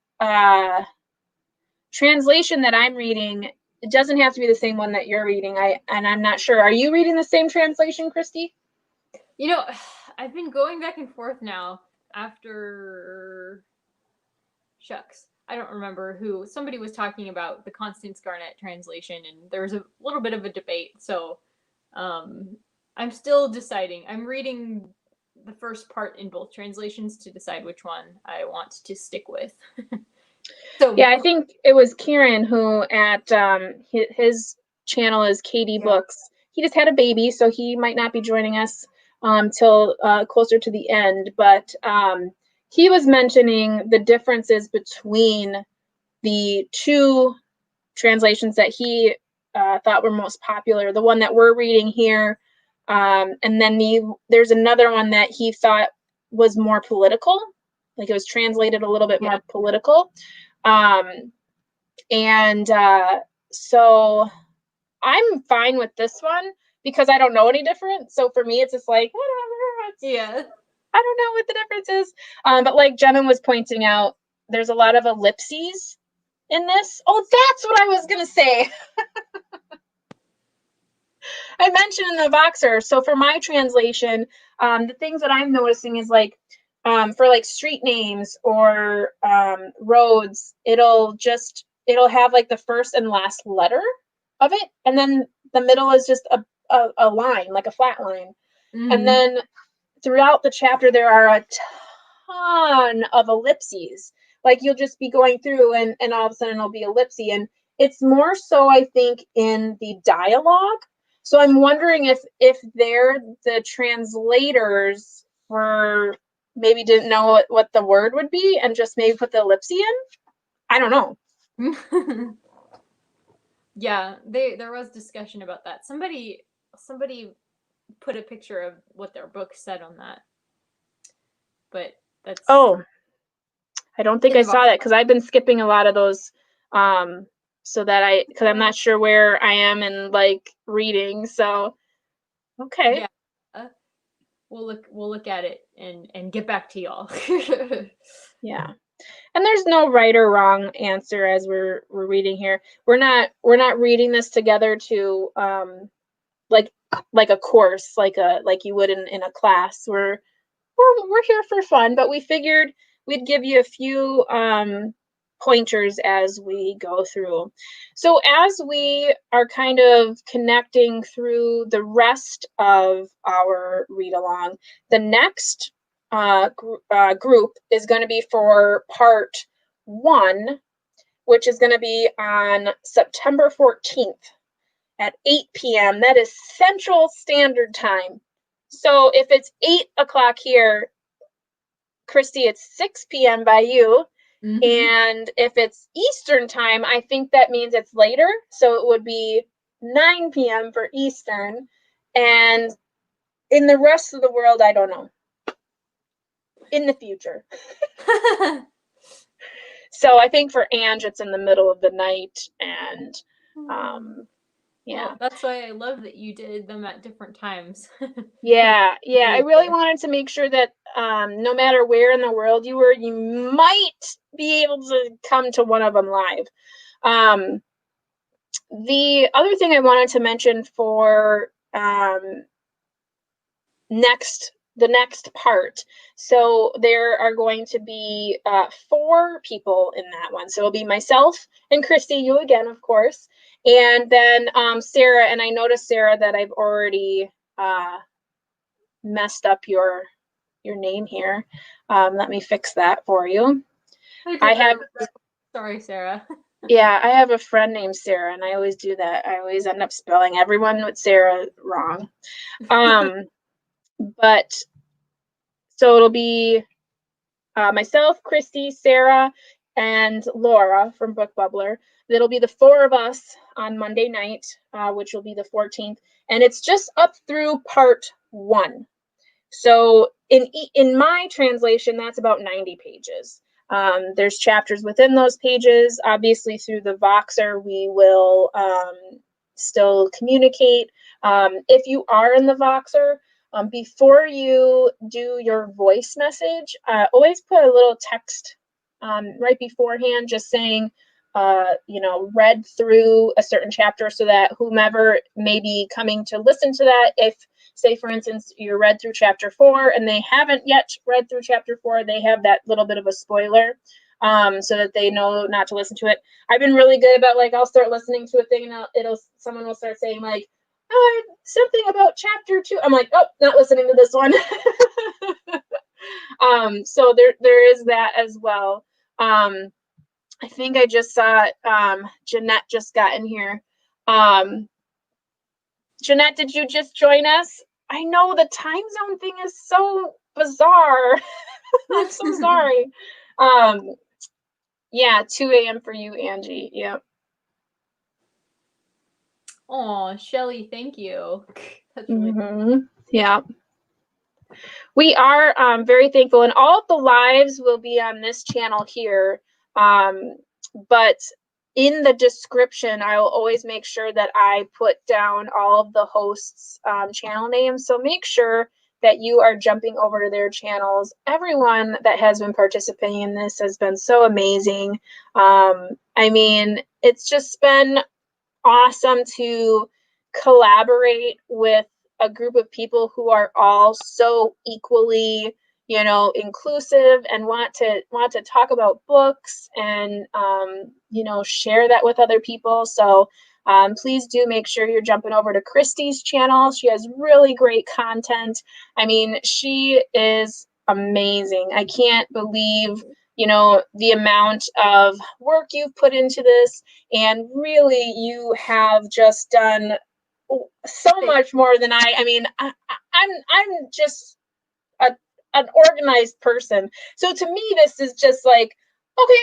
translation that I'm reading it doesn't have to be the same one that you're reading. I'm not sure. Are you reading the same translation, Christy? You know, I've been going back and forth now after shucks. I don't remember who. Somebody was talking about the Constance Garnett translation, and there was a little bit of a debate. So I'm still deciding. I'm reading the first part in both translations to decide which one I want to stick with. So yeah, I think it was Kieran who at his channel is Katie Books. He just had a baby, so he might not be joining us till closer to the end. But he was mentioning the differences between the two translations that he thought were most popular. The one that we're reading here, and then there's another one that he thought was more political, like it was translated a little bit more political. So I'm fine with this one because I don't know any different. So for me, it's just like, whatever. I don't know what the difference is. But like Jenna was pointing out, there's a lot of ellipses in this. Oh, that's what I was going to say. I mentioned in the Voxer. So for my translation, the things that I'm noticing is like, for like street names or roads, it'll have like the first and last letter of it, and then the middle is just a line, like a flat line. Mm-hmm. And then throughout the chapter there are a ton of ellipses. Like you'll just be going through and all of a sudden it'll be ellipsy, and it's more so I think in the dialogue. So I'm wondering if they're the translators were maybe didn't know what the word would be and just maybe put the ellipse in. I don't know. Yeah, there was discussion about that. Somebody put a picture of what their book said on that. But that's I don't think I saw that because I've been skipping a lot of those so that because I'm not sure where I am in like reading. So okay. Yeah. We'll look at it and get back to y'all. Yeah. And there's no right or wrong answer as we're reading here. We're not reading this together to like a course, like you would in a class. We're here for fun, but we figured we'd give you a few pointers as we go through. So as we are kind of connecting through the rest of our read along, the next group is going to be for part 1, which is going to be on September 14th at 8 p.m. That is Central Standard Time. So if it's 8 o'clock here, Christy, it's 6 p.m. by you. Mm-hmm. And if it's Eastern time, I think that means it's later. So it would be 9 p.m. for Eastern. And in the rest of the world, I don't know. In the future. So I think for Ange, it's in the middle of the night. And yeah. Well, that's why I love that you did them at different times. Yeah. I really wanted to make sure that no matter where in the world you were, you might be able to come to one of them live. The other thing I wanted to mention for the next part. So there are going to be 4 people in that one. So it'll be myself and Christy, you again, of course. And then Sarah, and I noticed, Sarah, that I've already messed up your name here. Let me fix that for you. Sorry, Sarah. Yeah, I have a friend named Sarah, and I always do that. I always end up spelling everyone with Sarah wrong. But so it'll be myself, Christy, Sarah, and Laura from Book Bubbler. It'll be the 4 of us on Monday night, which will be the 14th, and it's just up through part 1. So in my translation, that's about 90 pages. There's chapters within those pages. Obviously, through the Voxer, we will still communicate. If you are in the Voxer, before you do your voice message, always put a little text right beforehand, just saying read through a certain chapter so that whomever may be coming to listen to that, if, say, for instance, you read through chapter 4 and they haven't yet read through chapter 4, they have that little bit of a spoiler so that they know not to listen to it. I've been really good about, like, I'll start listening to a thing and someone will start saying, like, oh, something about chapter 2. I'm like, oh, not listening to this one. So there is that as well. I think I just saw Jeanette just got in here. Jeanette, did you just join us? I know the time zone thing is so bizarre. I'm so sorry. Yeah, 2 a.m. for you, Angie. Yep. Oh, Shelly, thank you. That's really yeah. We are very thankful, and all of the lives will be on this channel here. But in the description, I will always make sure that I put down all of the hosts' channel names. So make sure that you are jumping over to their channels. Everyone that has been participating in this has been so amazing. I mean, it's just been awesome to collaborate with a group of people who are all so equally, inclusive and want to talk about books and share that with other people. So please do make sure you're jumping over to Christy's channel. She has really great content. I mean, she is amazing. I can't believe the amount of work you've put into this, and really you have just done so much more than I mean, I'm just an organized person. So to me, this is just like, okay,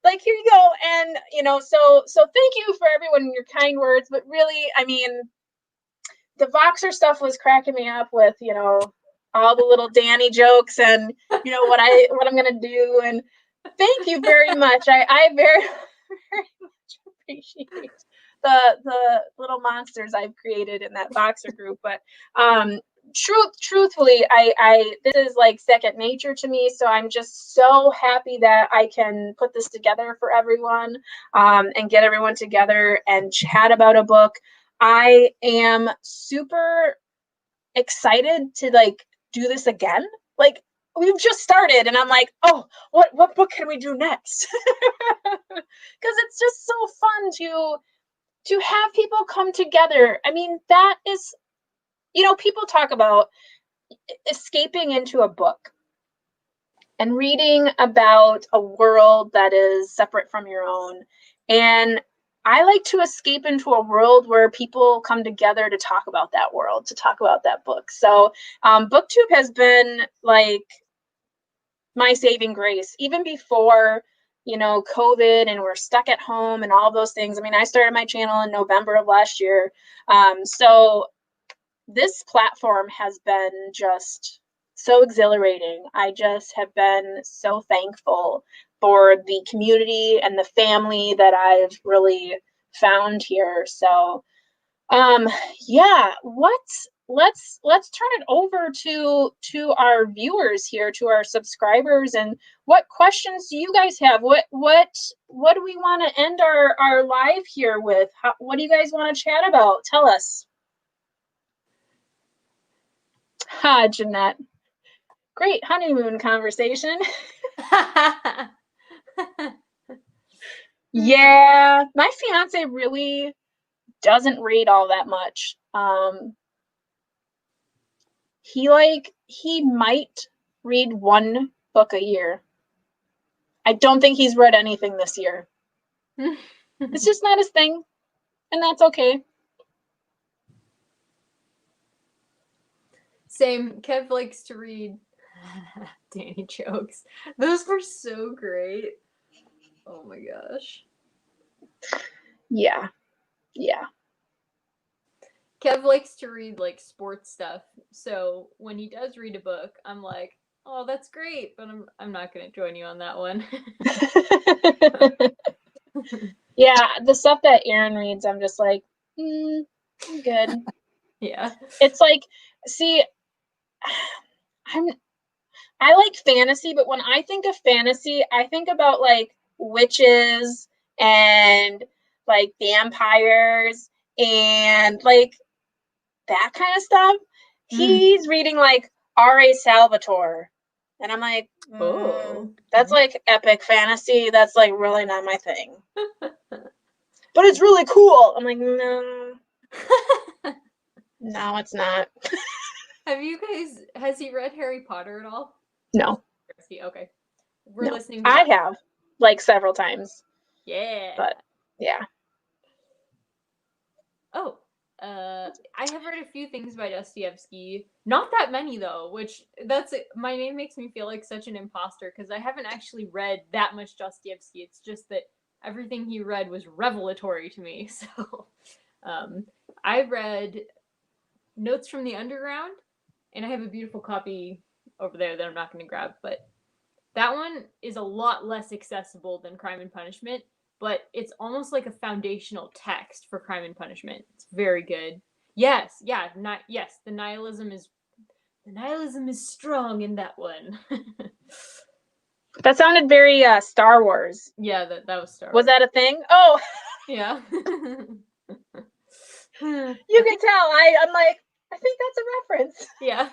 like, here you go. And, so thank you for everyone in your kind words, but really, I mean, the Voxer stuff was cracking me up with, all the little Danny jokes and, what I'm going to do. And thank you very much. I very, very much appreciate the little monsters I've created in that Voxer group. But truthfully, I this is like second nature to me. So I'm just so happy that I can put this together for everyone and get everyone together and chat about a book. I am super excited to do this again. Like, we've just started and I'm like, oh, what book can we do next? Because it's just so fun to have people come together. I mean, that is, people talk about escaping into a book and reading about a world that is separate from your own. And I like to escape into a world where people come together to talk about that world, to talk about that book. So BookTube has been like my saving grace, even before, COVID and we're stuck at home and all those things. I mean, I started my channel in November of last year. So this platform has been just so exhilarating. I just have been so thankful for the community and the family that I've really found here. So yeah, let's turn it over to our viewers here, to our subscribers, and what questions do you guys have? What do we want to end our live here with? What do you guys want to chat about? Tell us. Hi, Jeanette. Great honeymoon conversation. Yeah, my fiance really doesn't read all that much. He might read one book a year. I don't think he's read anything this year. It's just not his thing, and that's okay. Same. Kev likes to read. Danny jokes. Those were so great. Oh my gosh. Yeah. Kev likes to read like sports stuff. So when he does read a book, I'm like, oh, that's great, but I'm not going to join you on that one. Yeah, the stuff that Aaron reads, I'm just like, I'm good. Yeah. It's like, see, I like fantasy, but when I think of fantasy, I think about like witches and like vampires and like that kind of stuff. He's reading like R.A. Salvatore. And I'm like, that's like epic fantasy. That's like really not my thing. But it's really cool. I'm like, no. No, it's not. Has he read Harry Potter at all? No. Okay. We're listening to I have, like, several times. Yeah. But, yeah. Oh, I have read a few things by Dostoevsky. Not that many, though, my name makes me feel like such an imposter, because I haven't actually read that much Dostoevsky. It's just that everything he read was revelatory to me. So, I read Notes from the Underground, and I have a beautiful copy over there that I'm not going to grab, but that one is a lot less accessible than Crime and Punishment, but it's almost like a foundational text for Crime and Punishment. It's very good. Yes, the nihilism is strong in that one. That sounded very Star Wars. Yeah, that was Star Wars. Was that a thing? Oh! Yeah. You can tell. I'm like, I think that's a reference. Yeah.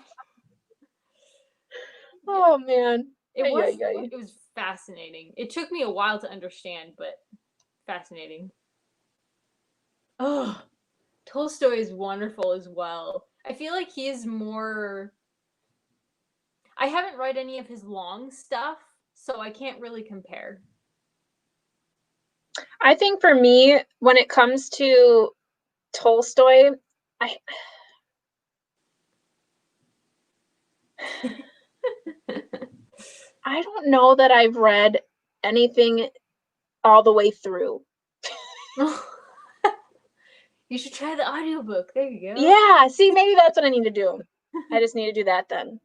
Oh, man. It was fascinating. It took me a while to understand, but fascinating. Oh, Tolstoy is wonderful as well. I feel like he is more... I haven't read any of his long stuff, so I can't really compare. I think for me, when it comes to Tolstoy, I don't know that I've read anything all the way through. You should try the audiobook. There you go. Yeah, see, maybe that's what I need to do. I just need to do that then.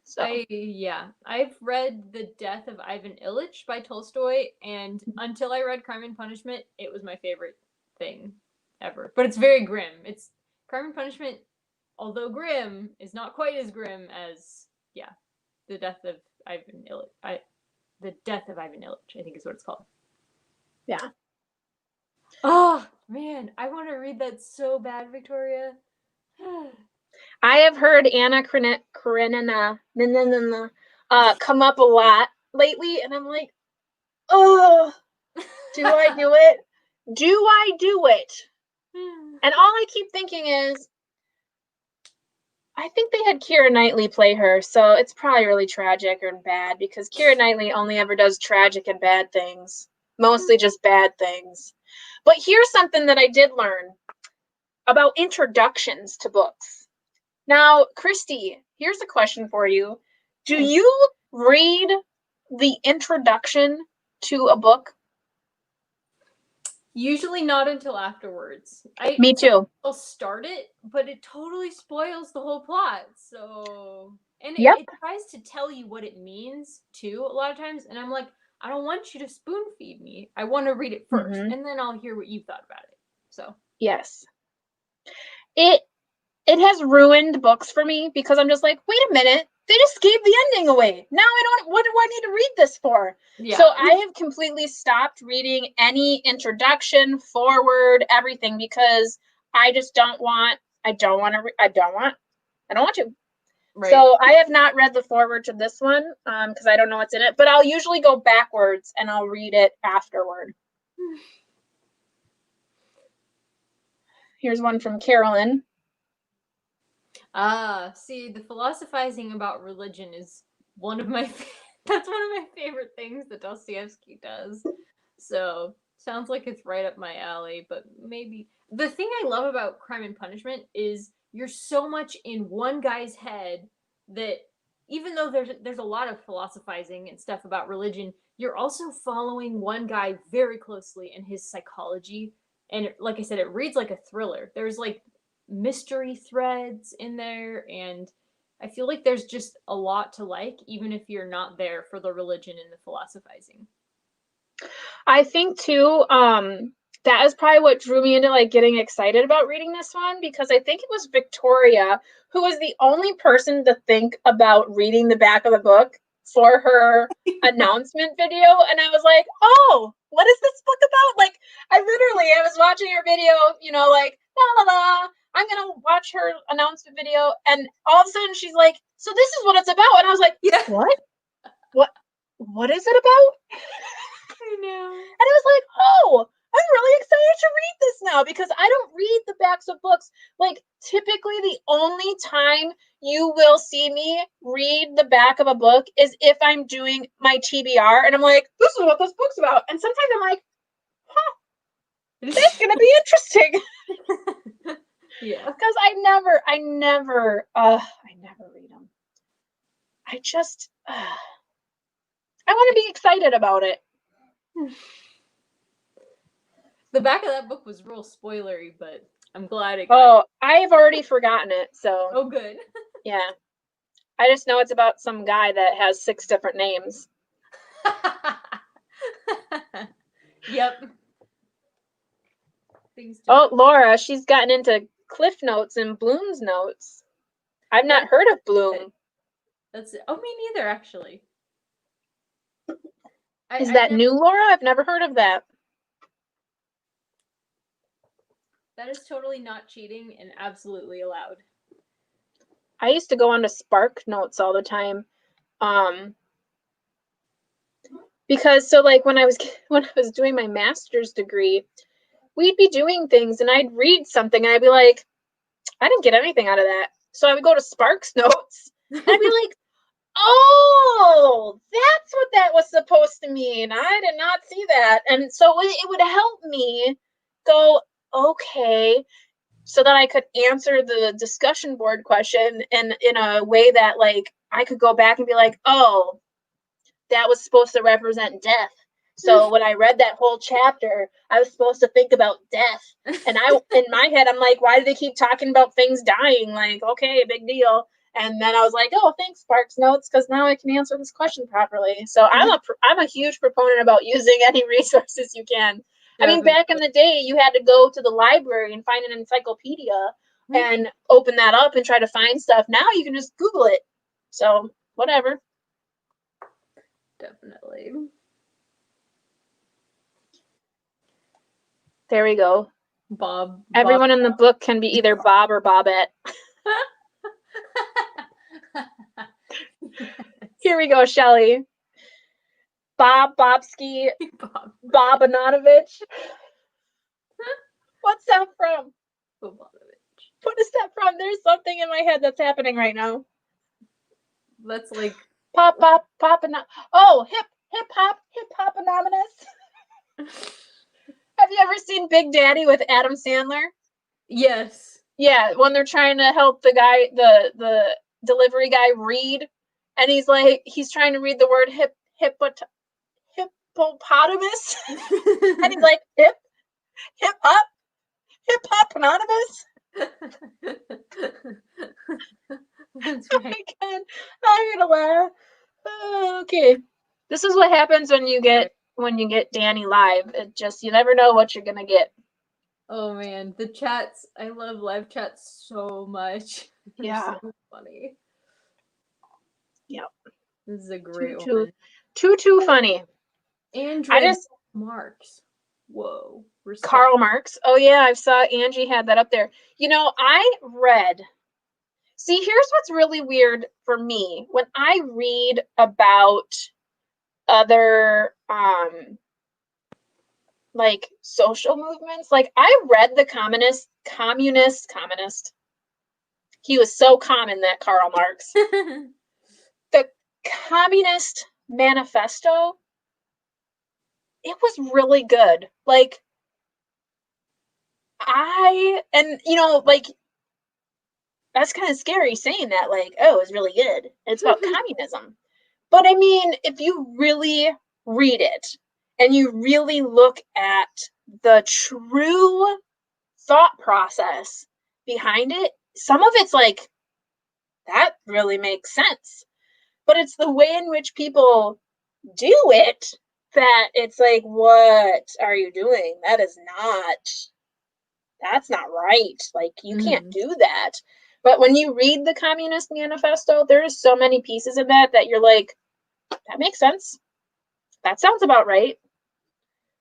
So. I've read The Death of Ivan Ilyich by Tolstoy, and until I read Crime and Punishment, it was my favorite thing ever. But it's very grim. It's Crime and Punishment, although grim, is not quite as grim as The Death of Ivan Ilyich. The Death of Ivan Ilyich, I think is what it's called. Yeah. Oh man, I want to read that so bad, Victoria. I have heard Anna Karenina come up a lot lately, and I'm like, oh, do I do it? Do I do it? And all I keep thinking is, I think they had Keira Knightley play her, so it's probably really tragic and bad, because Keira Knightley only ever does tragic and bad things. Mostly just bad things. But here's something that I did learn about introductions to books. Now, Christy, here's a question for you. Do you read the introduction to a book? Usually not until afterwards. Me too. I'll start it, but it totally spoils the whole plot. So, and it tries to tell you what it means too a lot of times, and I'm like, I don't want you to spoon feed me. I want to read it first, and then I'll hear what you thought about it. So, yes. It has ruined books for me, because I'm just like, wait a minute, they just gave the ending away. Now what do I need to read this for? Yeah. So I have completely stopped reading any introduction, forward, everything, because I just don't want to. Right. So I have not read the forward to this one, because I don't know what's in it, but I'll usually go backwards and I'll read it afterward. Here's one from Carolyn. See, the philosophizing about religion is one of my favorite things that Dostoevsky does. So, sounds like it's right up my alley, but maybe... The thing I love about Crime and Punishment is you're so much in one guy's head that even though there's a lot of philosophizing and stuff about religion, you're also following one guy very closely in his psychology. And like I said, it reads like a thriller. There's like mystery threads in there, and I feel like there's just a lot to like, even if you're not there for the religion and the philosophizing. I think too, that is probably what drew me into like getting excited about reading this one, because I think it was Victoria who was the only person to think about reading the back of the book for her announcement video, and I was like, oh, what is this book about? Like, I was watching her video, like, la la la, I'm gonna watch her announcement video, and all of a sudden she's like, so this is what it's about. And I was like, Yeah. What is it about? I know. And I was like, oh, I'm really excited to read this now, because I don't read the backs of books. Like, typically the only time you will see me read the back of a book is if I'm doing my TBR and I'm like, this is what this book's about. And sometimes I'm like, that's gonna be interesting. Yeah. Because I never read them. I just I want to be excited about it. The back of that book was real spoilery, but I'm glad it got I've already forgotten it, so. Oh, good. Yeah. I just know it's about some guy that has 6 different names. Yep. Laura, she's gotten into Cliff Notes and Bloom's Notes. I've not heard of Bloom. Me neither, actually. Is that new, Laura? I've never heard of that. That is totally not cheating and absolutely allowed. I used to go on to Spark Notes all the time. Because like when I was doing my master's degree, we'd be doing things and I'd read something and I'd be like, I didn't get anything out of that. So I would go to Spark's Notes and I'd be like, oh, that's what that was supposed to mean. I did not see that. And so it would help me go, okay, so that I could answer the discussion board question in a way that, like, I could go back and be like, oh, that was supposed to represent death. So when I read that whole chapter, I was supposed to think about death. And in my head, I'm like, why do they keep talking about things dying? Like, okay, big deal. And then I was like, oh, thanks, Sparks Notes, because now I can answer this question properly. So I'm a huge proponent about using any resources you can. I mean, back in the day, you had to go to the library and find an encyclopedia and open that up and try to find stuff. Now you can just Google it. So whatever. Definitely. There we go. Bob. Everyone in the book can be either Bob or Bobette. Here we go, Shelley. Bobsky, Bob Ananovich. What's that from? What is that from? There's something in my head that's happening right now. That's like pop oh, hip hop anonymous. Have you ever seen Big Daddy with Adam Sandler? Yes. Yeah, when they're trying to help the guy, the delivery guy read, and he's trying to read the word hippopotamus, and he's like hip hop anonymous. That's right. I'm gonna laugh. Okay, this is what happens when you get Danny live. It just, you never know what you're gonna get. Oh man, the chats! I love live chats so much. Yeah, so funny. Yep, this is a great one. Too funny. Andrew Marx. Whoa. Respect. Karl Marx. Oh yeah, I saw Angie had that up there. I read. See, here's what's really weird for me. When I read about other like social movements, like I read the communist. He was so common, that Karl Marx. The Communist Manifesto. It was really good. Like, that's kind of scary saying that, like, oh, it's really good. It's about communism. But I mean, if you really read it and you really look at the true thought process behind it, some of it's like, that really makes sense. But it's the way in which people do it that it's like, what are you doing? That's not right. Like, you can't do that. But when you read the Communist Manifesto, there's so many pieces in that you're like, that makes sense. That sounds about right.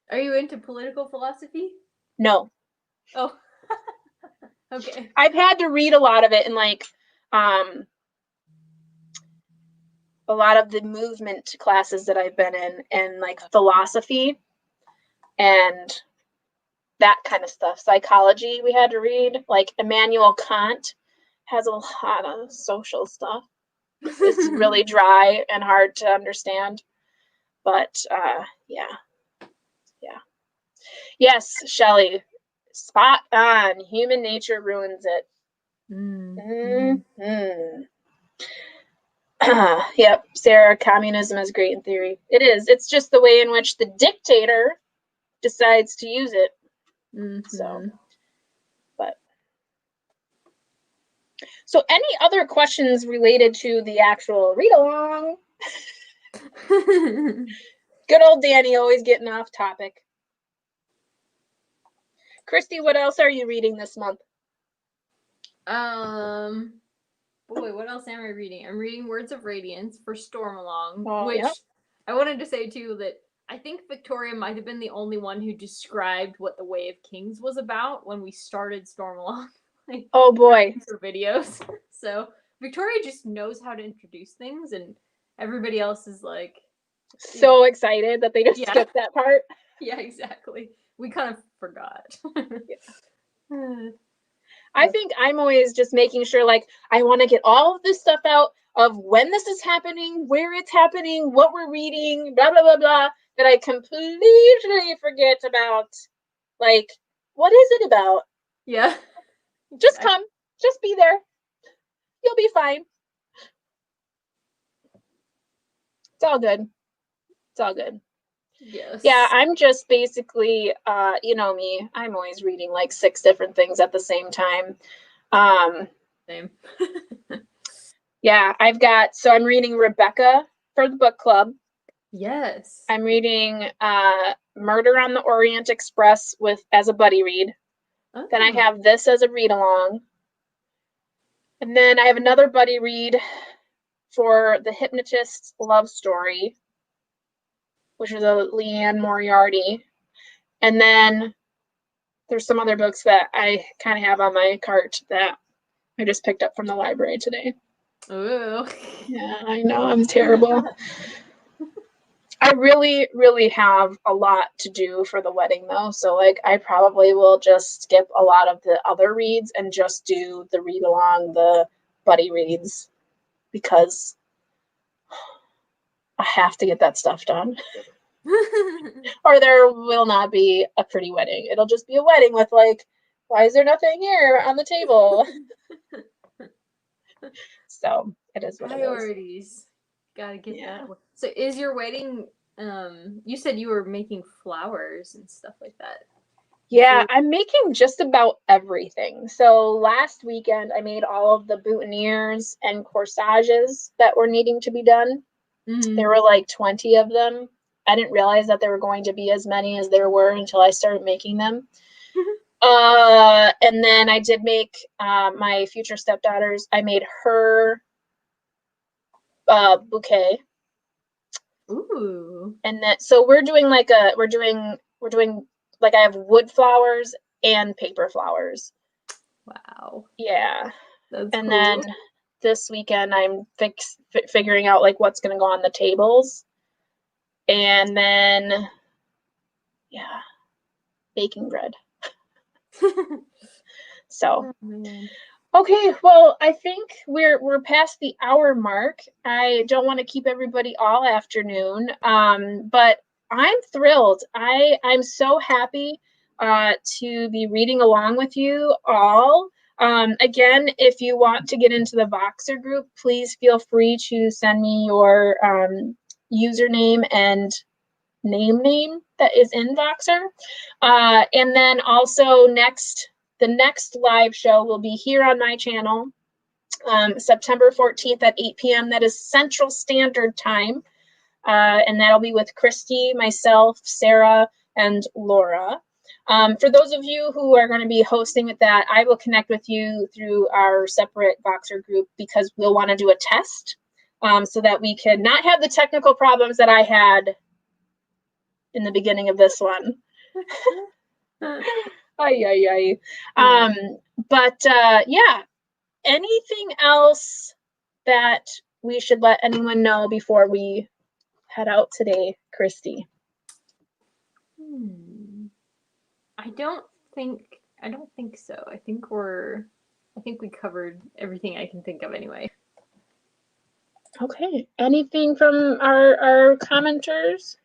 Are you into political philosophy? No. Oh. Okay. I've had to read a lot of it in like a lot of the movement classes that I've been in, and like philosophy and that kind of stuff. Psychology we had to read. Like Immanuel Kant has a lot of social stuff. It's really dry and hard to understand. But yeah. Yes, Shelley. Spot on. Human nature ruins it. Mm-hmm. Yep, Sarah, communism is great in theory. It is. It's just the way in which the dictator decides to use it. So any other questions related to the actual read along? Good old Danny, always getting off topic. Christy, what else are you reading this month? Boy, what else am I reading? I'm reading Words of Radiance for Stormalong, which Yep. I wanted to say too that I think Victoria might have been the only one who described what the Way of Kings was about when we started Stormalong. Like, oh boy, her videos. So Victoria just knows how to introduce things, and everybody else is like so excited that they just skipped that part. Yeah, exactly. We kind of forgot. I think I'm always just making sure, like, I want to get all of this stuff out of when this is happening, where it's happening, what we're reading, blah, blah, blah, blah, that I completely forget about, like, what is it about? Yeah. Just come. Just be there. You'll be fine. It's all good. It's all good. Yes. Yeah, I'm just basically, you know me, I'm always reading like 6 different things at the same time. Same. Yeah, I'm reading Rebecca for the book club. Yes. I'm reading Murder on the Orient Express as a buddy read. Oh. Then I have this as a read along. And then I have another buddy read for The Hypnotist's Love Story, which is a Leanne Moriarty. And then there's some other books that I kind of have on my cart that I just picked up from the library today. Ooh. Yeah, I know, I'm terrible. I really, really have a lot to do for the wedding though. So like I probably will just skip a lot of the other reads and just do the read along, the buddy reads, because I have to get that stuff done. Or there will not be a pretty wedding. It'll just be a wedding with like, why is there nothing here on the table? So it is what priorities. It is. Gotta get that. So is your wedding, you said you were making flowers and stuff like that. Yeah, I'm making just about everything. So last weekend I made all of the boutonnieres and corsages that were needing to be done. Mm-hmm. There were like 20 of them. I didn't realize that there were going to be as many as there were until I started making them. And then I did make my future stepdaughters. I made her bouquet. Ooh. And then so we're doing like I have wood flowers and paper flowers. Wow. Yeah. That's and cool. Then this weekend I'm figuring out like what's going to go on the tables. And then baking bread. So okay, well, I think we're past the hour mark. I don't want to keep everybody all afternoon, but I'm thrilled. I'm so happy to be reading along with you all. Again, if you want to get into the Voxer group, please feel free to send me your username and name that is in Voxer. And then also the next live show will be here on my channel, September 14th at 8 p.m. That is Central Standard Time. And that'll be with Christy, myself, Sarah, and Laura. For those of you who are going to be hosting with that, I will connect with you through our separate Voxer group because we'll want to do a test so that we can not have the technical problems that I had in the beginning of this one. Ay. But yeah, anything else that we should let anyone know before we head out today, Christy? I don't think so. I think we covered everything I can think of anyway. Okay. Anything from our commenters?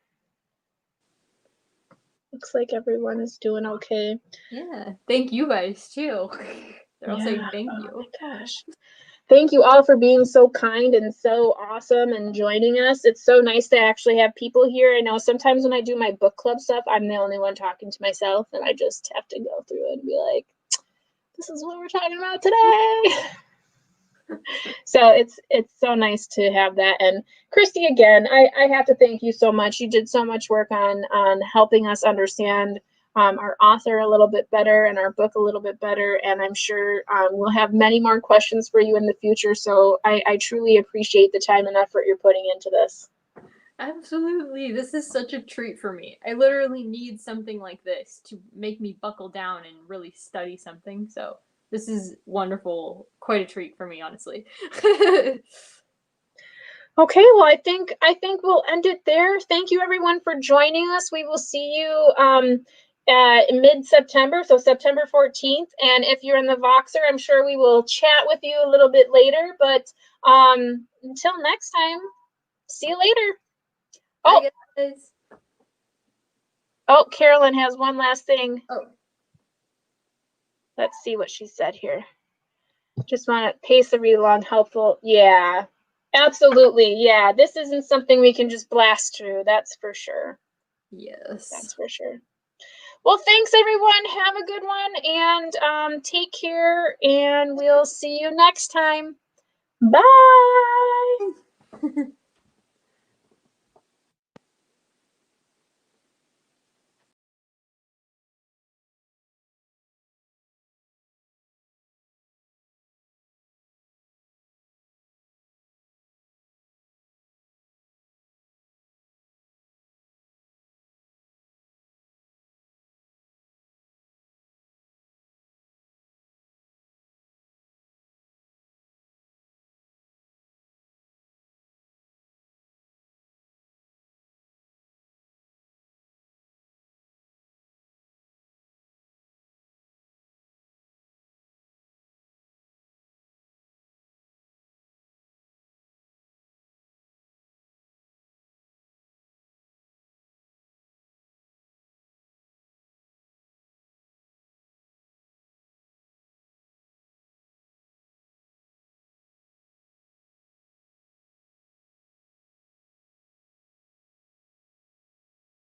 Looks like everyone is doing okay. Yeah. Thank you guys too. They're all saying thank you. Oh my gosh. Thank you all for being so kind and so awesome and joining us. It's so nice to actually have people here. I know sometimes when I do my book club stuff, I'm the only one talking to myself, and I just have to go through it and be like, this is what we're talking about today. So it's so nice to have that. And Christy, again, I have to thank you so much. You did so much work on helping us understand our author a little bit better and our book a little bit better. And I'm sure we'll have many more questions for you in the future. So I truly appreciate the time and effort you're putting into this. Absolutely. This is such a treat for me. I literally need something like this to make me buckle down and really study something. So this is wonderful. Quite a treat for me, honestly. Okay, well, I think we'll end it there. Thank you, everyone, for joining us. We will see you mid-September, so September 14th. And if you're in the Voxer, I'm sure we will chat with you a little bit later. But until next time, see you later. Bye, guys. Oh, Carolyn has one last thing. Oh. Let's see what she said here. Just want to pace the read along helpful. Yeah, absolutely. Yeah, this isn't something we can just blast through. That's for sure. Yes. That's for sure. Well, thanks, everyone. Have a good one, and take care, and we'll see you next time. Bye.